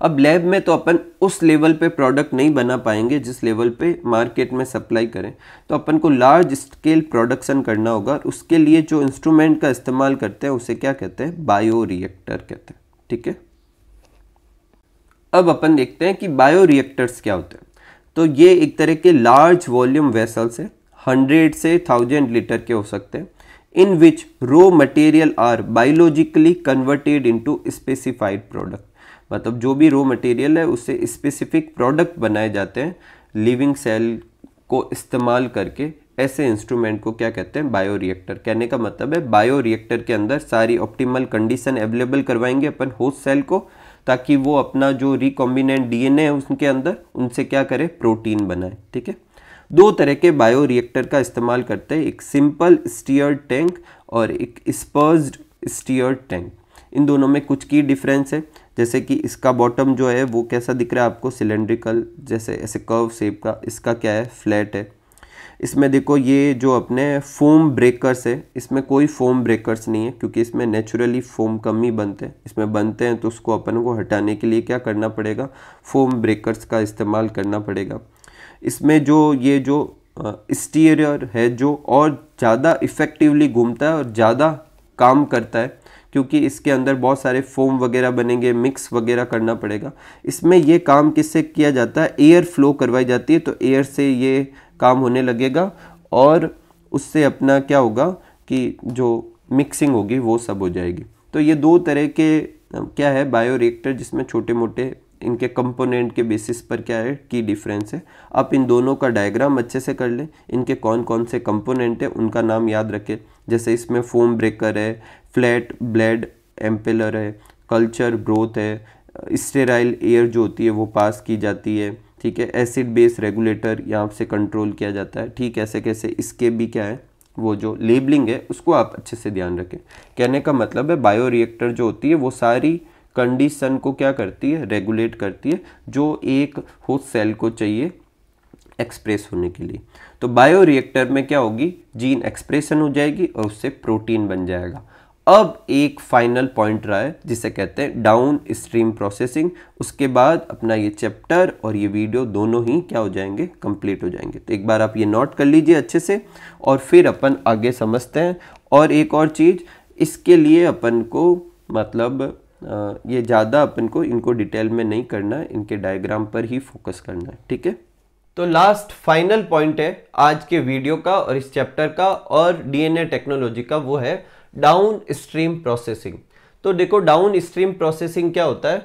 अब लैब में तो अपन उस लेवल पे प्रोडक्ट नहीं बना पाएंगे जिस लेवल पे मार्केट में सप्लाई करें, तो अपन को लार्ज स्केल प्रोडक्शन करना होगा। उसके लिए जो इंस्ट्रूमेंट का इस्तेमाल करते हैं उसे क्या कहते हैं, बायो रिएक्टर कहते हैं। ठीक है, अब अपन देखते हैं कि बायो रिएक्टर्स क्या होते हैं। तो ये एक तरह के लार्ज वॉल्यूम वेसल्स है, 100 से 1000 लीटर के हो सकते हैं, in which raw material are biologically converted into specified product. मतलब जो भी रो मटेरियल है उससे स्पेसिफिक प्रोडक्ट बनाए जाते हैं लिविंग सेल को इस्तेमाल करके। ऐसे इंस्ट्रूमेंट को क्या कहते हैं, बायो रिएक्टर। कहने का मतलब है बायो रिएक्टर के अंदर सारी ऑप्टिमल कंडीशन अवेलेबल करवाएंगे अपन होस्ट सेल को, ताकि वो अपना जो रिकॉम्बिनेंट डीएनए है उसके अंदर उनसे क्या करे, प्रोटीन बनाए। ठीक है, दो तरह के बायो रिएक्टर का इस्तेमाल करते हैं, एक सिंपल स्टीयर्ड टैंक और एक स्पर्ज्ड स्टीयर्ड टैंक। इन दोनों में कुछ की डिफरेंस है, जैसे कि इसका बॉटम जो है वो कैसा दिख रहा है आपको, सिलेंड्रिकल जैसे ऐसे कर्व शेप का, इसका क्या है, फ्लैट है। इसमें देखो ये जो अपने फोम ब्रेकर्स है, इसमें कोई फोम ब्रेकर्स नहीं है क्योंकि इसमें नेचुरली फोम कम ही बनते हैं, इसमें बनते हैं तो उसको अपन को हटाने के लिए क्या करना पड़ेगा, फोम ब्रेकर्स का इस्तेमाल करना पड़ेगा। इसमें जो ये जो स्टीयर है जो और ज़्यादा इफ़ेक्टिवली घूमता है और ज़्यादा काम करता है, क्योंकि इसके अंदर बहुत सारे फोम वगैरह बनेंगे, मिक्स वगैरह करना पड़ेगा। इसमें ये काम किससे किया जाता है, एयर फ्लो करवाई जाती है, तो एयर से ये काम होने लगेगा और उससे अपना क्या होगा कि जो मिक्सिंग होगी वो सब हो जाएगी। तो ये दो तरह के क्या है, बायो रिएक्टर जिसमें छोटे मोटे इनके कंपोनेंट के बेसिस पर क्या है की डिफरेंस है। आप इन दोनों का डायग्राम अच्छे से कर लें, इनके कौन कौन से कंपोनेंट है उनका नाम याद रखें। जैसे इसमें फोम ब्रेकर है, फ्लैट ब्लेड एम्पेलर है, कल्चर ग्रोथ है, स्टेराइल एयर जो होती है वो पास की जाती है, ठीक है, एसिड बेस रेगुलेटर यहाँ से कंट्रोल किया जाता है, ठीक, ऐसे कैसे इसके भी क्या है वो जो लेबलिंग है उसको आप अच्छे से ध्यान रखें। कहने का मतलब है बायो रिएक्टर जो होती है वो सारी कंडीशन को क्या करती है, रेगुलेट करती है जो एक होस्ट सेल को चाहिए एक्सप्रेस होने के लिए। तो बायो रिएक्टर में क्या होगी, जीन एक्सप्रेशन हो जाएगी और उससे प्रोटीन बन जाएगा। अब एक फाइनल पॉइंट रहा है जिसे कहते हैं डाउन स्ट्रीम प्रोसेसिंग। उसके बाद अपना ये चैप्टर और ये वीडियो दोनों ही क्या हो जाएंगे, कंप्लीट हो जाएंगे। तो एक बार आप ये नोट कर लीजिए अच्छे से और फिर अपन आगे समझते हैं। और एक और चीज़, इसके लिए अपन को मतलब ये ज़्यादा अपन को इनको डिटेल में नहीं करना है, इनके डायग्राम पर ही फोकस करना है, ठीक है। तो लास्ट फाइनल पॉइंट है आज के वीडियो का और इस चैप्टर का और डीएनए टेक्नोलॉजी का, वो है डाउन स्ट्रीम प्रोसेसिंग। तो देखो डाउन स्ट्रीम प्रोसेसिंग क्या होता है,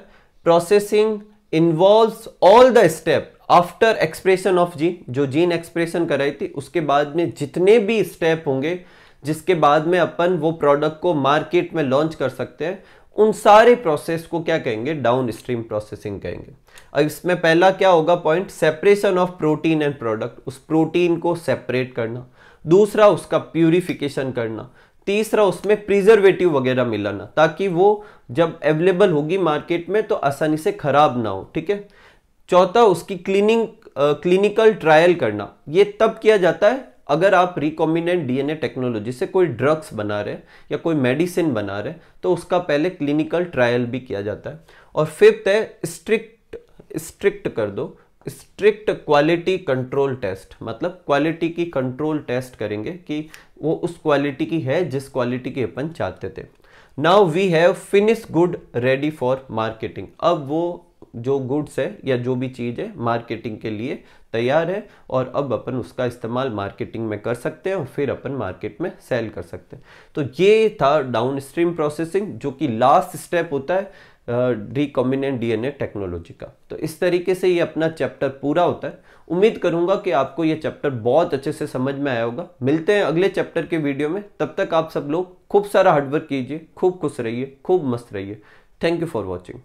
processing involves all the step after expression of gene. जो जीन एक्सप्रेशन कराई थी उसके बाद में जितने भी स्टेप होंगे जिसके बाद में अपन वो प्रोडक्ट को मार्केट में लॉन्च कर सकते हैं, उन सारे प्रोसेस को क्या कहेंगे, डाउन स्ट्रीम प्रोसेसिंग कहेंगे। अब इसमें पहला क्या होगा point, separation of protein and product, उस प्रोटीन को सेपरेट करना। दूसरा उसका प्यूरिफिकेशन करना। तीसरा उसमें प्रिजर्वेटिव वगैरह मिलाना ताकि वो जब अवेलेबल होगी मार्केट में तो आसानी से खराब ना हो, ठीक है। चौथा उसकी क्लिनिकल ट्रायल करना। ये तब किया जाता है अगर आप रिकॉम्बिनेंट डीएनए टेक्नोलॉजी से कोई ड्रग्स बना रहे या कोई मेडिसिन बना रहे तो उसका पहले क्लिनिकल ट्रायल भी किया जाता है। और फिफ्थ है स्ट्रिक्ट कर दो, स्ट्रिक्ट क्वालिटी कंट्रोल टेस्ट, मतलब क्वालिटी की कंट्रोल टेस्ट करेंगे कि वो उस क्वालिटी की है जिस क्वालिटी की अपन चाहते थे। Now we have finish good ready for marketing. अब वो जो गुड्स है या जो भी चीज़ है मार्केटिंग के लिए तैयार है और अब अपन उसका इस्तेमाल मार्केटिंग में कर सकते हैं और फिर अपन मार्केट में सेल कर सकते हैं। तो ये था डाउन स्ट्रीम प्रोसेसिंग जो कि लास्ट स्टेप होता है रिकॉम्बिनेंट डीएनए टेक्नोलॉजी का। तो इस तरीके से ये अपना चैप्टर पूरा होता है। उम्मीद करूंगा कि आपको ये चैप्टर बहुत अच्छे से समझ में आया होगा। मिलते हैं अगले चैप्टर के वीडियो में, तब तक आप सब लोग खूब सारा हार्डवर्क कीजिए, खूब खुश रहिए, खूब मस्त रहिए। Thank you for watching.